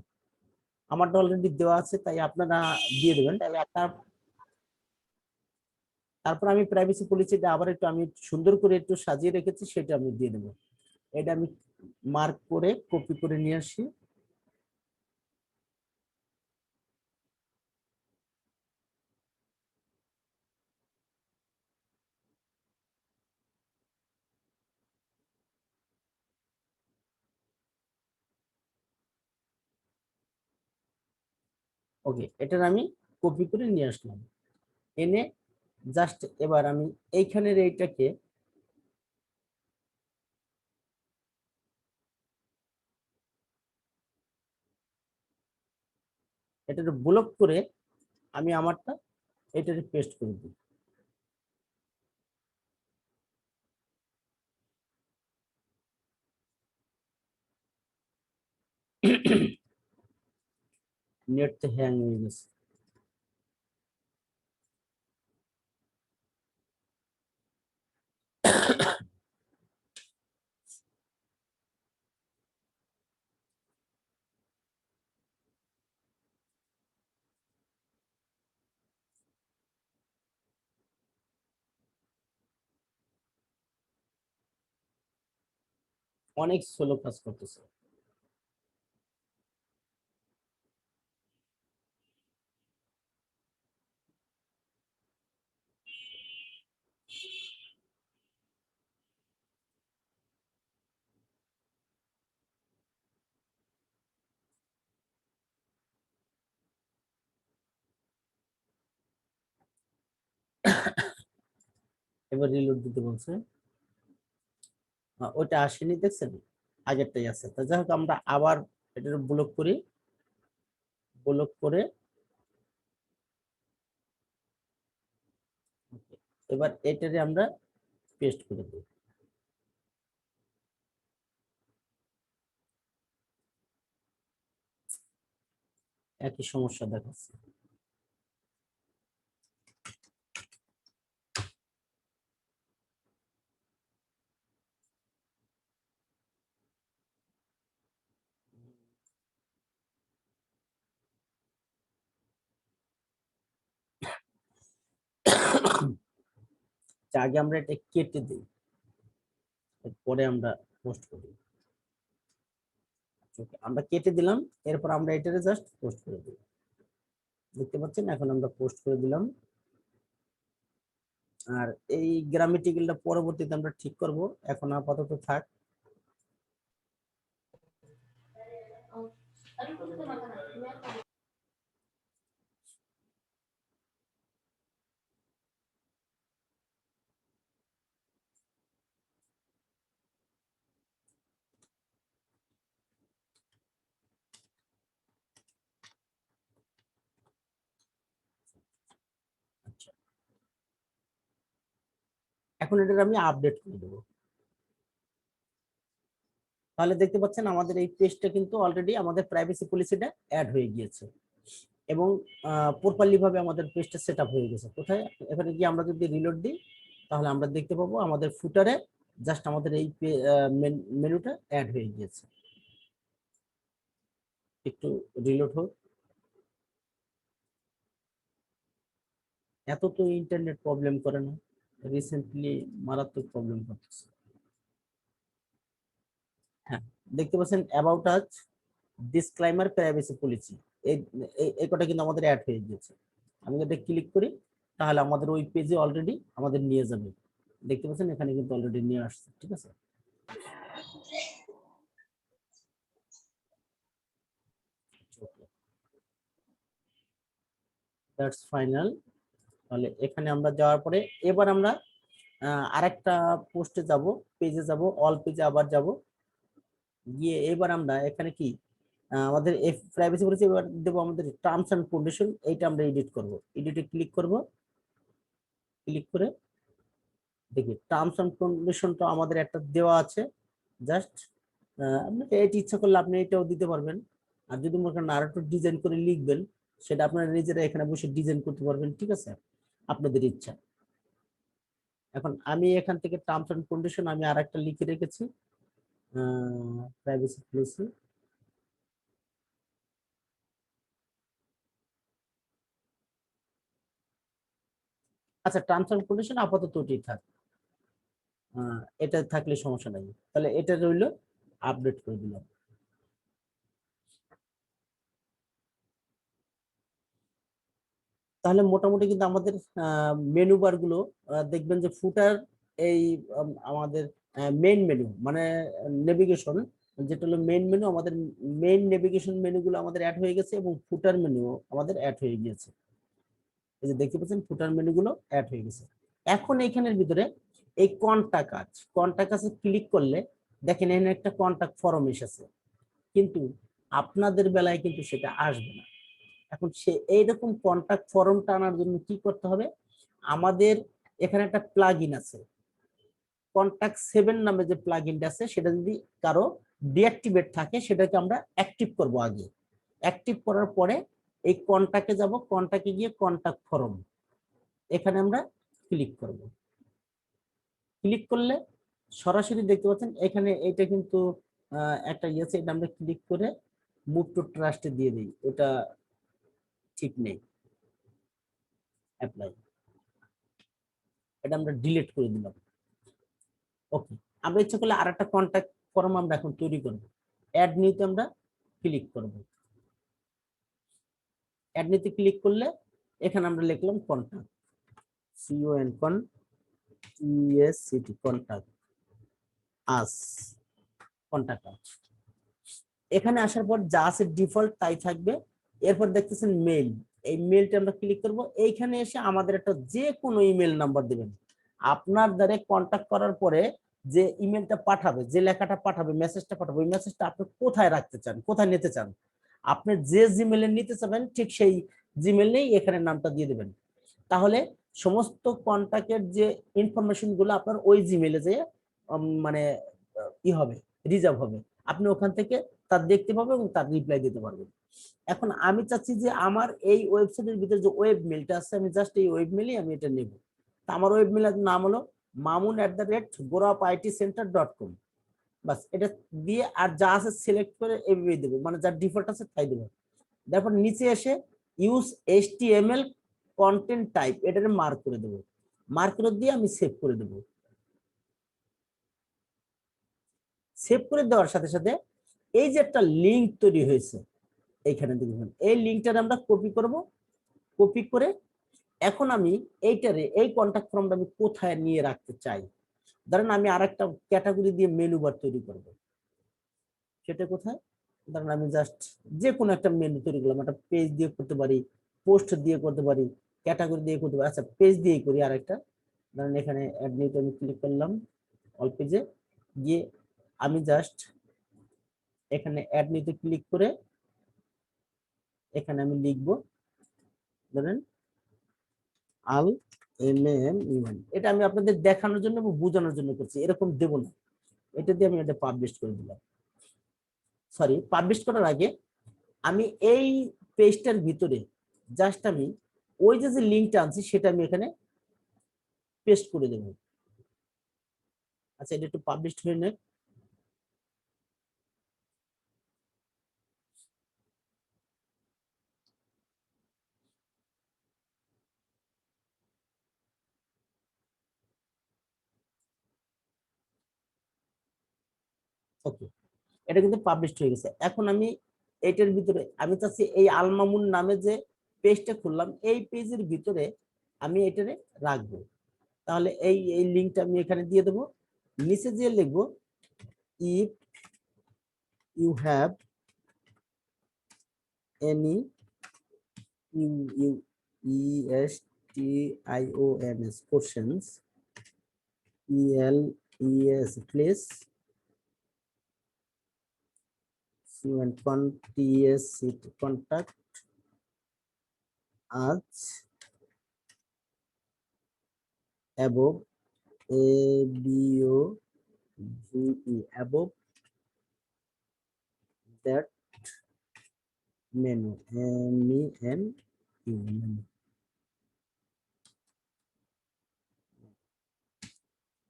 আমারটা অলরেডি দেওয়া আছে, তাই আপনারা দিয়ে দেবেন। তারপর আমি প্রাইভেসি পলিসিটা আবার একটু আমি সুন্দর করে একটু সাজিয়ে রেখেছি, সেটা আমি দিয়ে দেবো। এটা আমি মার্ক করে কপি করে নিয়ে আসি। ওকে, এটার আমি কপি করে নিয়ে আসলাম, এনে জাস্ট এবার আমি এইখানের এইটাকে এটা ব্লক করে আমি আমারটা এটাতে পেস্ট করে দিই। নেট তো হ্যাং হয়ে গেছে। অনেক স্লো কাজ করতেছে। এবার রিলোড দিতে বলছে। ওটা আসেনি, দেখছেন আগেরটাই আছে। তা যাই হোক আমরা আবার এটা ব্লক করি, ব্লক করে এবার এটারে আমরা পেস্ট করে দিই। একই সমস্যা দেখাচ্ছে। আগে আমরা এটা কেটে দিই, পরে আমরা পোস্ট করি। আমরা কেটে দিলাম, এরপর আমরা এটারে জাস্ট পোস্ট করে দিই। দেখতে পাচ্ছেন এখন আমরা পোস্ট করে দিলাম। আর এই গ্রামেটিক্যালটা পরবর্তীতে আমরা ঠিক করব, এখন আপাতত থাক। আচ্ছা, এখন এটা আমি আপডেট করে দেবো। তাহলে দেখতে পাচ্ছেন আমাদের এই পেজটা কিন্তু অলরেডি আমাদের প্রাইভেসি পলিসিটা অ্যাড হয়ে গিয়েছে এবং প্রপারলি ভাবে আমাদের পেজটা সেট আপ হয়ে গেছে। কোথায়, এখানে গিয়ে আমরা যদি রিলোড দিই তাহলে আমরা দেখতে পাবো আমাদের ফুটারে জাস্ট আমাদের এই মেনুটা অ্যাড হয়ে গিয়েছে। একটু রিলোড হোক। এত তো ইন্টারনেট প্রবলেম করে না, রিসেন্টলি মারাত্মক প্রবলেম করতেছে। হ্যাঁ, দেখতে পাচ্ছেন about us, disclaimer, privacy policy, এই এই কটা কিন্তু আমাদের অ্যাড হয়ে গিয়েছে। আমি যদি ক্লিক করি তাহলে আমাদের ওই পেজে অলরেডি আমাদের নিয়ে যাবে। দেখতে পাচ্ছেন এখানে কিন্তু অলরেডি নিয়ে আসছে। ঠিক আছে, দ্যাটস ফাইনাল। তাহলে এখানে আমরা যাওয়ার পরে এবার আমরা আরেকটা পোস্টে যাব, পেজে যাব, অল পেজে আবার যাব। গিয়ে এবার আমরা এখানে কি আমাদের প্রাইভেসি পলিসি এবার দেবো আমাদের টার্মস এন্ড কন্ডিশন, এইটা আমরা এডিট করব। এডিটে ক্লিক করব, ক্লিক করে দেখি টার্মস এন্ড কন্ডিশনটা আমাদের একটা দেওয়া আছে। জাস্ট আপনি এটি ইচ্ছা করলে আপনি এটাও দিতে পারবেন। আর যদি মনে করেন আর একটু ডিজাইন করে লিখবেন, সেটা আপনারা নিজেরা এখানে বসে ডিজাইন করতে পারবেন। ঠিক আছে, আপনাদের ইচ্ছা। এখন আমি এখান থেকে টার্মস এন্ড কন্ডিশন আমি আর একটা লিখে রেখেছি, প্রাইভেসি পলিসি। আচ্ছা, টার্মস এন্ড কন্ডিশন আপাতত ওটি থাক, এটা থাকলে সমস্যা নাই। তাহলে এটা রইলো, আপডেট করে দিলাম। তাহলে মোটামুটি কিন্তু আমাদের মেনু বার গুলো দেখবেন যে ফুটার এই আমাদের মেইন মেনু মানে নেভিগেশন, যেটা হলো মেইন মেনু, আমাদের মেইন নেভিগেশন মেনু গুলো আমাদের অ্যাড হয়ে গেছে এবং ফুটার মেনু আমাদের অ্যাড হয়ে গিয়েছে। এই যে দেখতে পাচ্ছেন ফুটার মেনু গুলো অ্যাড হয়ে গেছে। এখন এইখানের ভিতরে এই কন্টাক্ট আছে ক্লিক করলে দেখেন এখানে একটা কন্টাক্ট ফর্ম এসেছে, কিন্তু আপনাদের বেলায় কিন্তু সেটা আসবে না। এখন সে এইরকম কন্টাক্ট ফর্মটা আনার জন্য কি করতে হবে, আমাদের এখানে একটা প্লাগ ইন আছে, কন্টাক্ট 7 নামে যে প্লাগ ইনটা আছে, সেটা যদি কারো ডিঅ্যাক্টিভেট থাকে সেটাকে আমরা অ্যাক্টিভ করব আগে। অ্যাক্টিভ করার পরে এই কন্টাক্টে যাব, কন্টাক্টে গিয়ে কন্টাক্ট ফর্ম এখানে আমরা ক্লিক করব। ক্লিক করলে সরাসরি দেখতে পাচ্ছেন এখানে এটা কিন্তু একটা ইয়ে আছে, এটা আমরা ক্লিক করে মুভ টু ট্রাস্টে দিয়ে দিই, এটা ঠিক নেই। অ্যাপ্লাই, এটা আমরা ডিলিট করে দিলাম। ওকে, আমরা ইচ্ছা করলে আরেকটা কন্টাক্ট ফর্ম আমরা এখন তৈরি করব। অ্যাড নিউতে আমরা ক্লিক করব। অ্যাড নিতে ক্লিক করলে এখানে আমরা লিখলাম কন্টাক্ট, CON কন TSCT কন্টাক্ট আস, কন্টাক্ট আস। এখানে আসার পর যা আছে ডিফল্ট তাই থাকবে। এরপর দেখতেছেন মেইল, এই মেইলটা আমরা ক্লিক করব। এইখানে এসে আমাদের একটা যে কোনো ইমেল নাম্বার দিবেন। আপনার দ্বারা কন্টাক্ট করার পরে যে ইমেলটা পাঠাবে, যে লেখাটা পাঠাবে, মেসেজটা পাঠাবে, ওই মেসেজটা আপনি কোথায় রাখতে চান, কোথায় নিতে চান, আপনি যে জিমেলে নিতে চাবেন ঠিক সেই জিমেলেই এখানে নামটা দিয়ে দেবেন। তাহলে সমস্ত কন্টাক্টের যে ইনফরমেশন গুলো আপনার ওই জিমেলে যে মানে ই হবে, রিজার্ভ হবে, আপনি ওখান থেকে তার দেখতে পাবেন এবং তার রিপ্লাই দিতে পারবেন। এখন আমি চাচ্ছি যে আমার এই ওয়েবসাইটের ভিতরে যে ওয়েব মেলটা আছে, আমি জাস্ট এই ওয়েব মেলেই আমি এটা নেব। তা আমার ওয়েব মেলের নাম হলো mamun@goraupitcenter.com। বাস এটা দিয়ে আর যা আছে সিলেক্ট করে এভাবে দেবো, মানে যার ডিফল্ট আছে তাই দেবো। তারপর নিচে এসে ইউজ HTML কন্টেন্ট টাইপ এটারে মার্ক করে দেবো। মার্ক করে দিয়ে আমি সেভ করে দেবো। সেভ করে দেওয়ার সাথে সাথে এই যে একটা লিঙ্ক তৈরি হয়েছে এইখানে দেখুন, এই লিঙ্কটা আমরা কপি করব। কপি করে এখন আমি এইটারে, এই কন্টাক্ট ফর্মটা আমি কোথায় নিয়ে রাখতে চাই, ধরেন আমি আরেকটা ক্যাটাগরি দিয়ে মেনু বার তৈরি করব, সেটা কোথায়, ধরেন আমি জাস্ট যে কোনো একটা মেনু তৈরি করলাম, একটা পেজ দিয়ে করতে পারি, পোস্ট দিয়ে করতে পারি, ক্যাটাগরি দিয়ে করতে পারি। আচ্ছা পেজ দিয়েই করি আরেকটা, ধরেন এখানে অ্যাড নিউতে আমি ক্লিক করলাম, অল পেজে গিয়ে আমি জাস্ট এখানে অ্যাড নিউতে ক্লিক করে এখানে আমি লিখব ধরেন আল MM ইউএন। এটা আমি আপনাদের দেখানোর জন্য এবং বোঝানোর জন্য করছি, এরকম দেব না। এটা দিয়ে আমি এটা পাবলিশ করে দিলাম। সরি, পাবলিশ করার আগে আমি এই পেজটার ভিতরে জাস্ট আমি ওই যে লিঙ্কটা আনছি সেটা আমি এখানে পেস্ট করে দেব। আচ্ছা এটা একটু পাবলিশ হয়ে নেয়। ওকে, এটা কিন্তু পাবলিশ হয়ে গেছে। এখন আমি এটার ভিতরে আমি চাচ্ছি এই আলমামুন নামে যে পেজটা খুললাম এই পেজের ভিতরে আমি এটারে রাখবো। তাহলে এই এই লিঙ্কটা আমি এখানে দিয়ে দেবো। নিচে যে লিখবো if you have any questions questions please contact us above ABOVE above that menu MENU।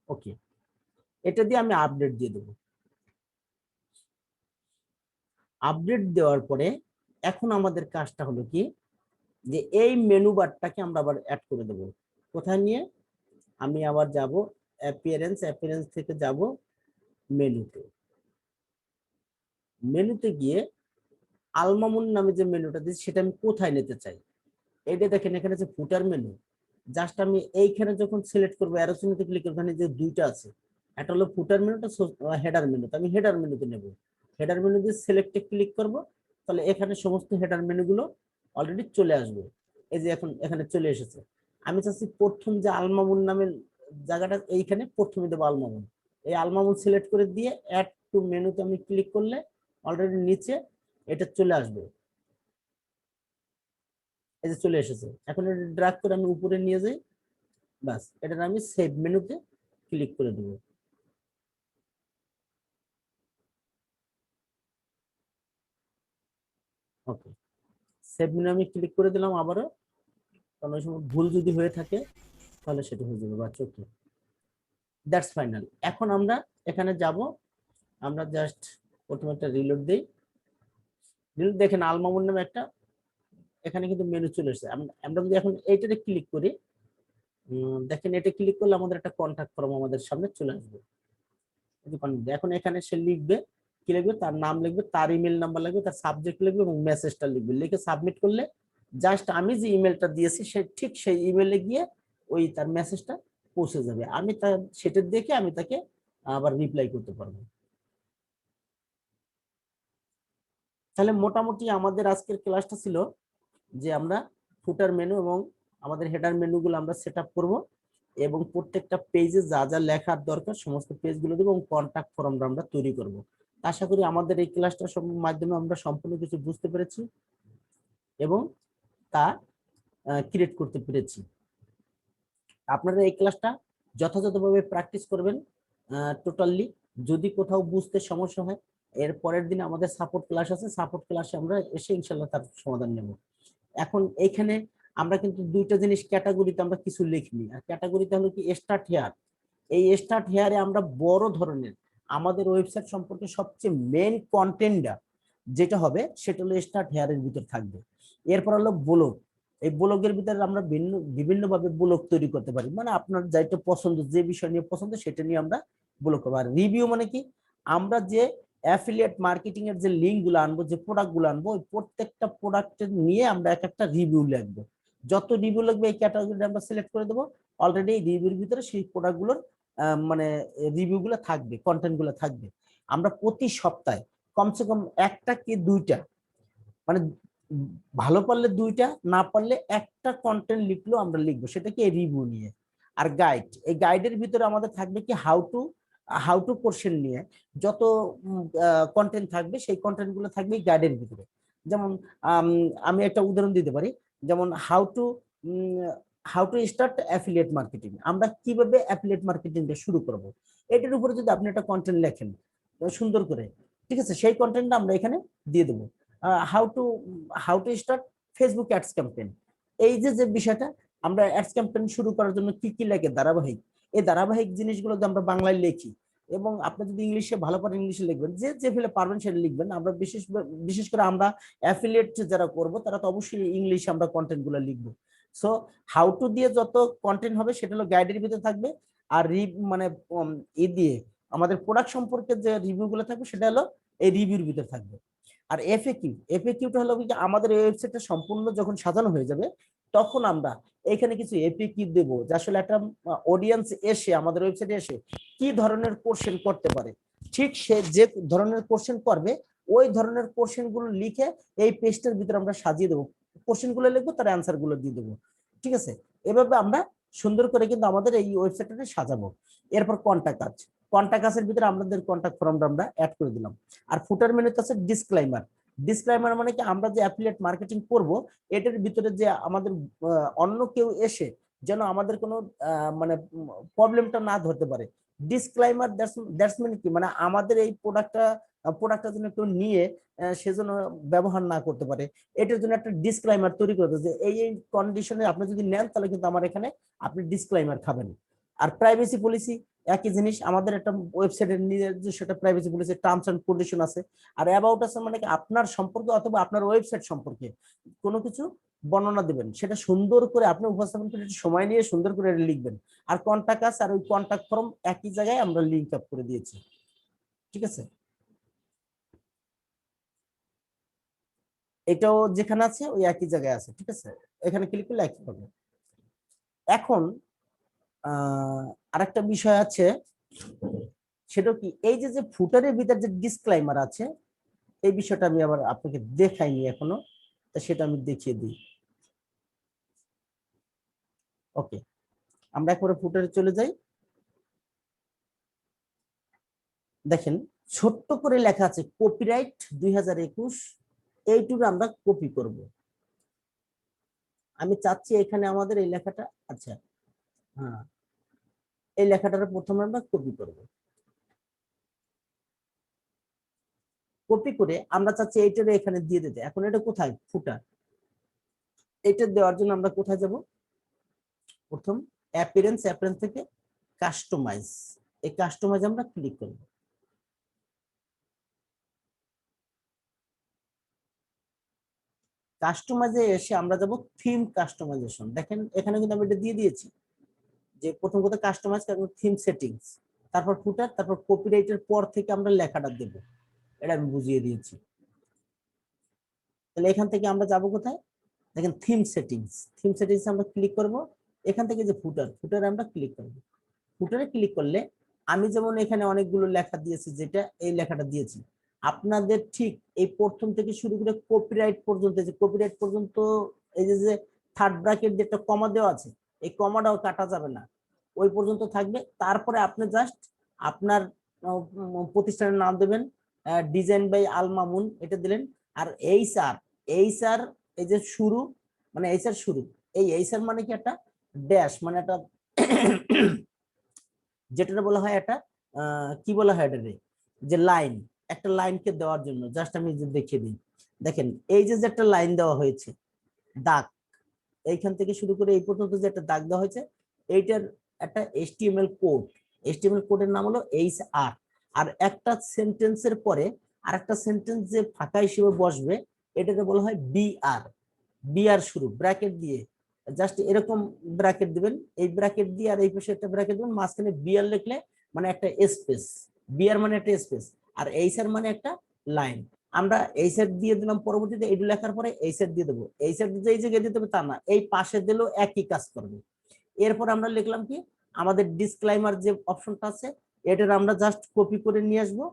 ওকে, এটা দিয়ে আমি আপডেট দিয়ে দেবো। আপডেট দেওয়ার পরে এখন আমাদের কাজটা হলো কি, যে এই মেনু বারটাকে আমরা আবার অ্যাড করে দেব। কোথায় নিয়ে, আমি আবার যাব অ্যাপিয়ারেন্স থেকে যাব মেনুতে। মেনুতে গিয়ে আলমামুন নামে যে মেনুটা দিয়েছি সেটা আমি কোথায় নিতে চাই, এইটা দেখেন এখানে যে ফুটার মেনু। জাস্ট আমি এইখানে যখন সিলেক্ট করবো অ্যারো চিহ্নতে ক্লিক করবো, এখানে যে দুইটা আছে, একটা হলো ফুটার মেনুটা, হেডার মেনু, আমি হেডার মেনুতে নেব। হেডার মেনু দিয়ে সিলেক্টে ক্লিক করব, তাহলে এখানে সমস্ত হেডার মেনুগুলো অলরেডি চলে আসবে। এই যে এখন এখানে চলে এসেছে। আমি চাচ্ছি প্রথম যে আলমামুন নামের জায়গাটা, এইখানে প্রথমে দেবো আলমামুন। এই আলমামুন সিলেক্ট করে দিয়ে অ্যাড টু মেনুতে আমি ক্লিক করলে অলরেডি নিচে এটা চলে আসবে। এই যে চলে এসেছে। এখন এটা ড্র্যাগ করে আমি উপরে নিয়ে যাই, বাস এটা আমি সেভ মেনুতে ক্লিক করে দেবো। ওকে, সেভ মেনু আমি ক্লিক করে দিলাম আবারও, কারণ ওই সময় ভুল যদি হয়ে থাকে তাহলে সেটা হয়ে যাবে। বাচ্চা ওকে, দ্যাটস ফাইনাল। এখন আমরা এখানে যাব, আমরা জাস্ট প্রথমে একটা রিলোড দিই। রিলোড দেখেন আলমামুন নামে একটা এখানে কিন্তু মেনু চলে এসেছে। আমরা যদি এখন এইটাতে ক্লিক করি, দেখেন এটা ক্লিক করলে আমাদের একটা কন্ট্যাক্ট ফর্ম আমাদের সামনে চলে আসবে। এখন এখানে সে লিখবে, কি লিখবে, তার নাম লিখবে, তার ইমেল নাম্বার লিখবে, তার সাবজেক্ট লিখবে এবং মেসেজটা লিখবে, লিখে সাবমিট করলে জাস্ট আমি যে ইমেলটা দিয়েছি সে ঠিক সেই ইমেলে গিয়ে ওই তার মেসেজটা পৌঁছে যাবে। আমি তার সেটা দেখে আমি তাকে আবার রিপ্লাই করতে পারবো। তাহলে মোটামুটি আমাদের আজকের ক্লাসটা ছিল যে আমরা ফুটার মেনু এবং আমাদের হেডার মেনুগুলো আমরা সেট আপ করবো এবং প্রত্যেকটা পেজে যা যা লেখার দরকার সমস্ত পেজগুলো দেবো এবং কন্ট্যাক্ট ফর্মটা আমরা তৈরি করব। আশা করি আমাদের এই ক্লাসটার মাধ্যমে আমরা সম্পূর্ণ কিছু বুঝতে পেরেছি এবং তা ক্রিয়েট করতে পেরেছি। আপনারা এই ক্লাসটা যথাযথভাবে প্র্যাকটিস করবেন টোটালি। যদি কোথাও বুঝতে সমস্যা হয় এর পরের দিন আমাদের সাপোর্ট ক্লাস আছে, সাপোর্ট ক্লাসে আমরা এসে ইনশাল্লাহ তার সমাধান নেব। এখন এইখানে আমরা কিন্তু দুইটা জিনিস ক্যাটাগরিতে আমরা কিছু লিখিনি, আর ক্যাটাগরিতে হলো কি স্টার্ট হেয়ার। এই স্টার্ট হেয়ারে আমরা বড় ধরনের আমাদের ওয়েবসাইট সম্পর্কে সবচেয়ে মেইন কন্টেন্টটা যেটা হবে সেটা হলো স্টার্ট হেয়ারের ভিতর থাকবে। এরপর হলো ব্লগ। এই ব্লগের ভিতরে আমরা বিভিন্ন ভাবে ব্লগ তৈরি করতে পারি, মানে আপনার যেটা পছন্দ, যে বিষয় নিয়ে পছন্দ সেটা নিয়ে আমরা ব্লগ করবো। আর রিভিউ মানে কি, আমরা যে অ্যাফিলিয়েট মার্কেটিং এর যে লিঙ্ক গুলো আনবো, যে প্রোডাক্ট গুলো আনবো, ওই প্রত্যেকটা প্রোডাক্টের নিয়ে আমরা এক একটা রিভিউ লিখবো। যত রিভিউ লিখবে এই ক্যাটাগরি আমরা সিলেক্ট করে দেবো। অলরেডি এই রিভিউর ভিতরে সেই প্রোডাক্ট গুলোর মানে রিভিউ গুলো থাকবে, কন্টেন্ট গুলো থাকবে। আমরা প্রতি সপ্তাহে কমসে কম একটা কি দুইটা, মানে ভালো পারলে দুইটা, না পারলে একটা কন্টেন্ট লিখলেও আমরা লিখবো, সেটা কি রিভিউ নিয়ে। আর গাইড, এই গাইডের ভিতরে আমাদের থাকবে কি হাউ টু কোশ্চেন নিয়ে যত কন্টেন্ট থাকবে সেই কন্টেন্ট গুলো থাকবে গাইডের ভিতরে। যেমন আমি একটা উদাহরণ দিতে পারি, যেমন how to start affiliate marketing, আমরা কিভাবে অ্যাফিলিয়েট মার্কেটিংটা শুরু করব, এটার উপরে যদি আপনি একটা কন্টেন্ট লেখেন সুন্দর করে, ঠিক আছে, সেই কন্টেন্টটা আমরা এখানে দিয়ে দেবো। How to start Facebook ads campaign, এই যে যে বিষয়টা আমরা অ্যাডস ক্যাম্পেইন শুরু করার জন্য কি কি লাগে ধারাবাহিক, এই ধারাবাহিক জিনিসগুলো যদি আমরা বাংলায় লিখি এবং আপনি যদি ইংলিশে ভালো পারেন ইংলিশে লিখবেন, যে যে ফেলে পারবেন সেটা লিখবেন। আমরা বিশেষ করে আমরা অ্যাফিলিয়েট যারা করব তারা তো অবশ্যই ইংলিশে আমরা কন্টেন্ট গুলো লিখবো। সো হাউ টু দিয়ে যত কন্টেন্ট হবে সেটা হলো গাইডের ভিতরে থাকবে। আর মানে দিয়ে আমাদের প্রোডাক্ট সম্পর্কে যে রিভিউ গুলো থাকবে সেটা হলো এই রিভিউর ভিতরে থাকবে। আর এফএকিউটা হলো কি, আমাদের ওয়েবসাইটটা সম্পূর্ণ যখন সাজানো হয়ে যাবে তখন আমরা এখানে কিছু এফএকিউ দেব, যে আসলে একটা অডিয়েন্স এসে আমাদের ওয়েবসাইটে এসে কি ধরনের কোশ্চেন করতে পারে, ঠিক সে যে ধরনের কোশ্চেন করবে ওই ধরনের কোশ্চেন গুলো লিখে এই পেজটার ভিতরে আমরা সাজিয়ে দেবো। কোশ্চেন গুলো লিখবো, তার অ্যান্সার গুলো দিয়ে দেবো। ঠিক আছে, এভাবে আমরা সুন্দর করে কিন্তু আমাদের এই ওয়েবসাইটটা সাজাবো। এরপর কন্টাক্ট আসের ভিতরে আমাদের কন্টাক্ট ফর্মটা আমরা অ্যাড করে দিলাম। আর ফুটার মেনুতে আছে ডিসক্লাইমার। ডিসক্লাইমার মানে কি, আমরা যে অ্যাফিলিয়েট মার্কেটিং করব এটার ভিতরে যে আমাদের অন্য কেউ এসে যেন আমাদের কোনো মানে প্রবলেমটা না ধরতে পারে। ডিসক্লাইমার দ্যাটস মিন কি, মানে আমাদের এই প্রোডাক্টটা যেন কেউ নিয়ে সেজন্য ব্যবহার না করতে পারে, এটার জন্য একটা ডিসক্লাইমার তৈরি করতে, যে এই কন্ডিশনে আপনি যদি নেন তাহলে কিন্তু আমার এখানে আপনি ডিসক্লাইমার খাবেন। আর প্রাইভেসি পলিসি একই জিনিস, আমাদের একটা ওয়েবসাইটের নিজস্ব একটা privacy policy terms and condition আছে। আর অ্যাবাউট আছে মানে কি, আপনার সম্পর্কে অথবা আপনার ওয়েবসাইট সম্পর্কে কোনো কিছু বর্ণনা দেবেন, সেটা সুন্দর করে আপনি উপস্থাপন করে সময় নিয়ে সুন্দর করে লিখবেন। আর কন্টাক্ট আস আর ওই কন্টাক্ট ফর্ম একই জায়গায় আমরা লিংক আপ করে দিয়েছি। ঠিক আছে, এটাও যেখানে আছে ওই একই জায়গায় আছে। ঠিক আছে, এখানে ক্লিক করলে একই পাবে। এখন আরেকটা বিষয় আছে, সেটা কি, এই যে যে ফুটারের ভিতর যে ডিসক্লাইমার আছে এই বিষয়টা আমি আবার আপনাকে দেখাইনি এখনো, তা সেটা আমি দেখিয়ে দিই। ওকে, আমরা একবারে ফুটারে চলে যাই। দেখেন ছোট্ট করে লেখা আছে কপিরাইট 2021, এইটুকু আমরা কপি করব। আমি চাচ্ছি এখানে আমাদের এই লেখাটা, আচ্ছা হ্যাঁ, এই লেখাটার প্রথমে আমরা কপি করব। কপি করে আমরা চাচ্ছি এইটারে এখানে দিয়ে দিতে। এখন এটা কোথায়? ফুটার। এটা দেওয়ার জন্য আমরা কোথায় যাব? প্রথম অ্যাপিয়ারেন্স থেকে কাস্টমাইজ, এই কাস্টমাইজ আমরা ক্লিক করব। কাস্টমাইজে এসে আমরা যাব থিম কাস্টমাইজেশন। দেখেন এখানে কিন্তু আমি এটা দিয়ে দিয়েছি যে প্রথম কথা কাস্টমাইজ, তারপর থিম সেটিংস, তারপর ফুটার, তারপর কপিরাইটের পর থেকে আমরা লেখাটা দেব। এটা আমি বুঝিয়ে দিয়েছি। তাহলে এখান থেকে আমরা যাব কোথায়? দেখেন থিম সেটিংস, থিম সেটিংস আমরা ক্লিক করব। এখান থেকে যে ফুটারে আমরা ক্লিক করব। ফুটারে ক্লিক করলে আমি যেমন এখানে অনেকগুলো লেখা দিয়েছি, যেটা এই লেখাটা দিয়েছি, আপনাদের ঠিক এই প্রথম থেকে শুরু করে কপিরাইট পর্যন্ত, যে কপিরাইট পর্যন্ত এই যে থার্ড ব্র্যাকেট যে একটা কমা দেওয়া আছে, এই কমাটাও কাটা যাবে না, ওই পর্যন্ত থাকবে। তারপরে আপনি জাস্ট আপনার প্রতিষ্ঠানের নাম দেবেন, ডিজাইন বাই আল মামুন এটা দিলেন। আর এইচআর এই যে শুরু, মানে এইচআর শুরু, এই এইচআর মানে কি? একটা ড্যাশ, মানে একটা যেটা বলা হয় একটা কি বলা হয় এটারে, যে লাইন, একটা লাইনকে দেওয়ার জন্য জাস্ট আমি দেখিয়ে দিই। দেখেন এই যে একটা লাইন দেওয়া হয়েছে, দাগ, এইখান থেকে শুরু করে এই পর্যন্ত যে একটা দাগ দেওয়া হয়েছে, এইটার একটা এইচটিএমএল কোড, এইচটিএমএল কোডের নাম হলো এইচআর। আর একটা সেন্টেন্সের পরে আর একটা সেন্টেন্স যে ফাঁকা হিসেবে বসবে, এটাকে বলা হয় বিআর। বিআর শুরু ব্র্যাকেট দিয়ে, জাস্ট এরকম ব্র্যাকেট দিবেন, এই ব্র্যাকেট দিয়ে আর এই পাশে একটা ব্র্যাকেট দিবেন, মাঝখানে বিআর লিখলে মানে একটা স্পেস, বিআর মানে একটা স্পেস, আর এইচআর মানে একটা লাইন। আমরা এই সেট দিয়ে দিলাম, পরবর্তীতে এইটা লেখার পরে এই সেট দিয়ে দেবো। এই সেট যে এই জায়গায় দিতে হবে তা না, এই পাশে দিলেও একই কাজ করবে। এরপর আমরা লিখলাম কি, আমাদের ডিসক্লাইমার যে অপশনটা আছে, এটার আমরা জাস্ট কপি করে নিয়ে আসবো,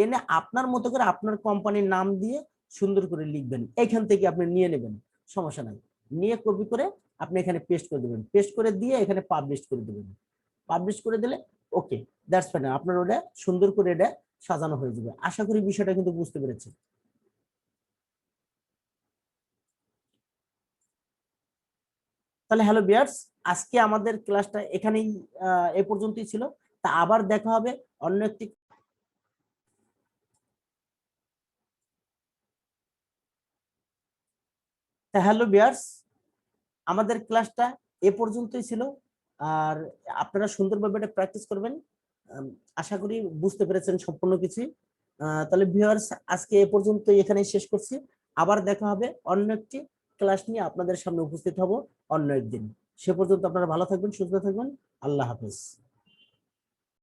এনে আপনার মতো করে আপনার কোম্পানির নাম দিয়ে সুন্দর করে লিখবেন, এইখান থেকে আপনি নিয়ে নেবেন, সমস্যা নাই। নিয়ে কপি করে আপনি এখানে পেস্ট করে দেবেন, পেস্ট করে দিয়ে এখানে পাবলিশ করে দেবেন। পাবলিশ করে দিলে ওকে, দ্যাটস ফাইন, আপনার ওটা সুন্দর করে এটা সাজানো হয়ে যাবে। আশা করি বিষয়টা কিন্তু বুঝতে পেরেছেন। তাহলে হ্যালো ভিউয়ার্স, আজকে আমাদের ক্লাসটা এখানেই এ পর্যন্তই ছিল। তা আবার দেখা হবে অন্য একটি। তা হ্যালো ভিউয়ার্স, আমাদের ক্লাসটা এ পর্যন্তই ছিল। আর আপনারা সুন্দরভাবে এটা প্র্যাকটিস করবেন। আশা করি বুঝতে পেরেছেন সম্পূর্ণ কিছুই। তাহলে ভিউয়ার্স, আজকে এ পর্যন্তই এখানেই শেষ করছি। আবার দেখা হবে অন্য একটি ক্লাস নিয়ে, আপনাদের সামনে উপস্থিত হব অন্য একদিন। সে পর্যন্ত আপনারা ভালো থাকবেন, সুস্থ থাকবেন। আল্লাহ হাফেজ।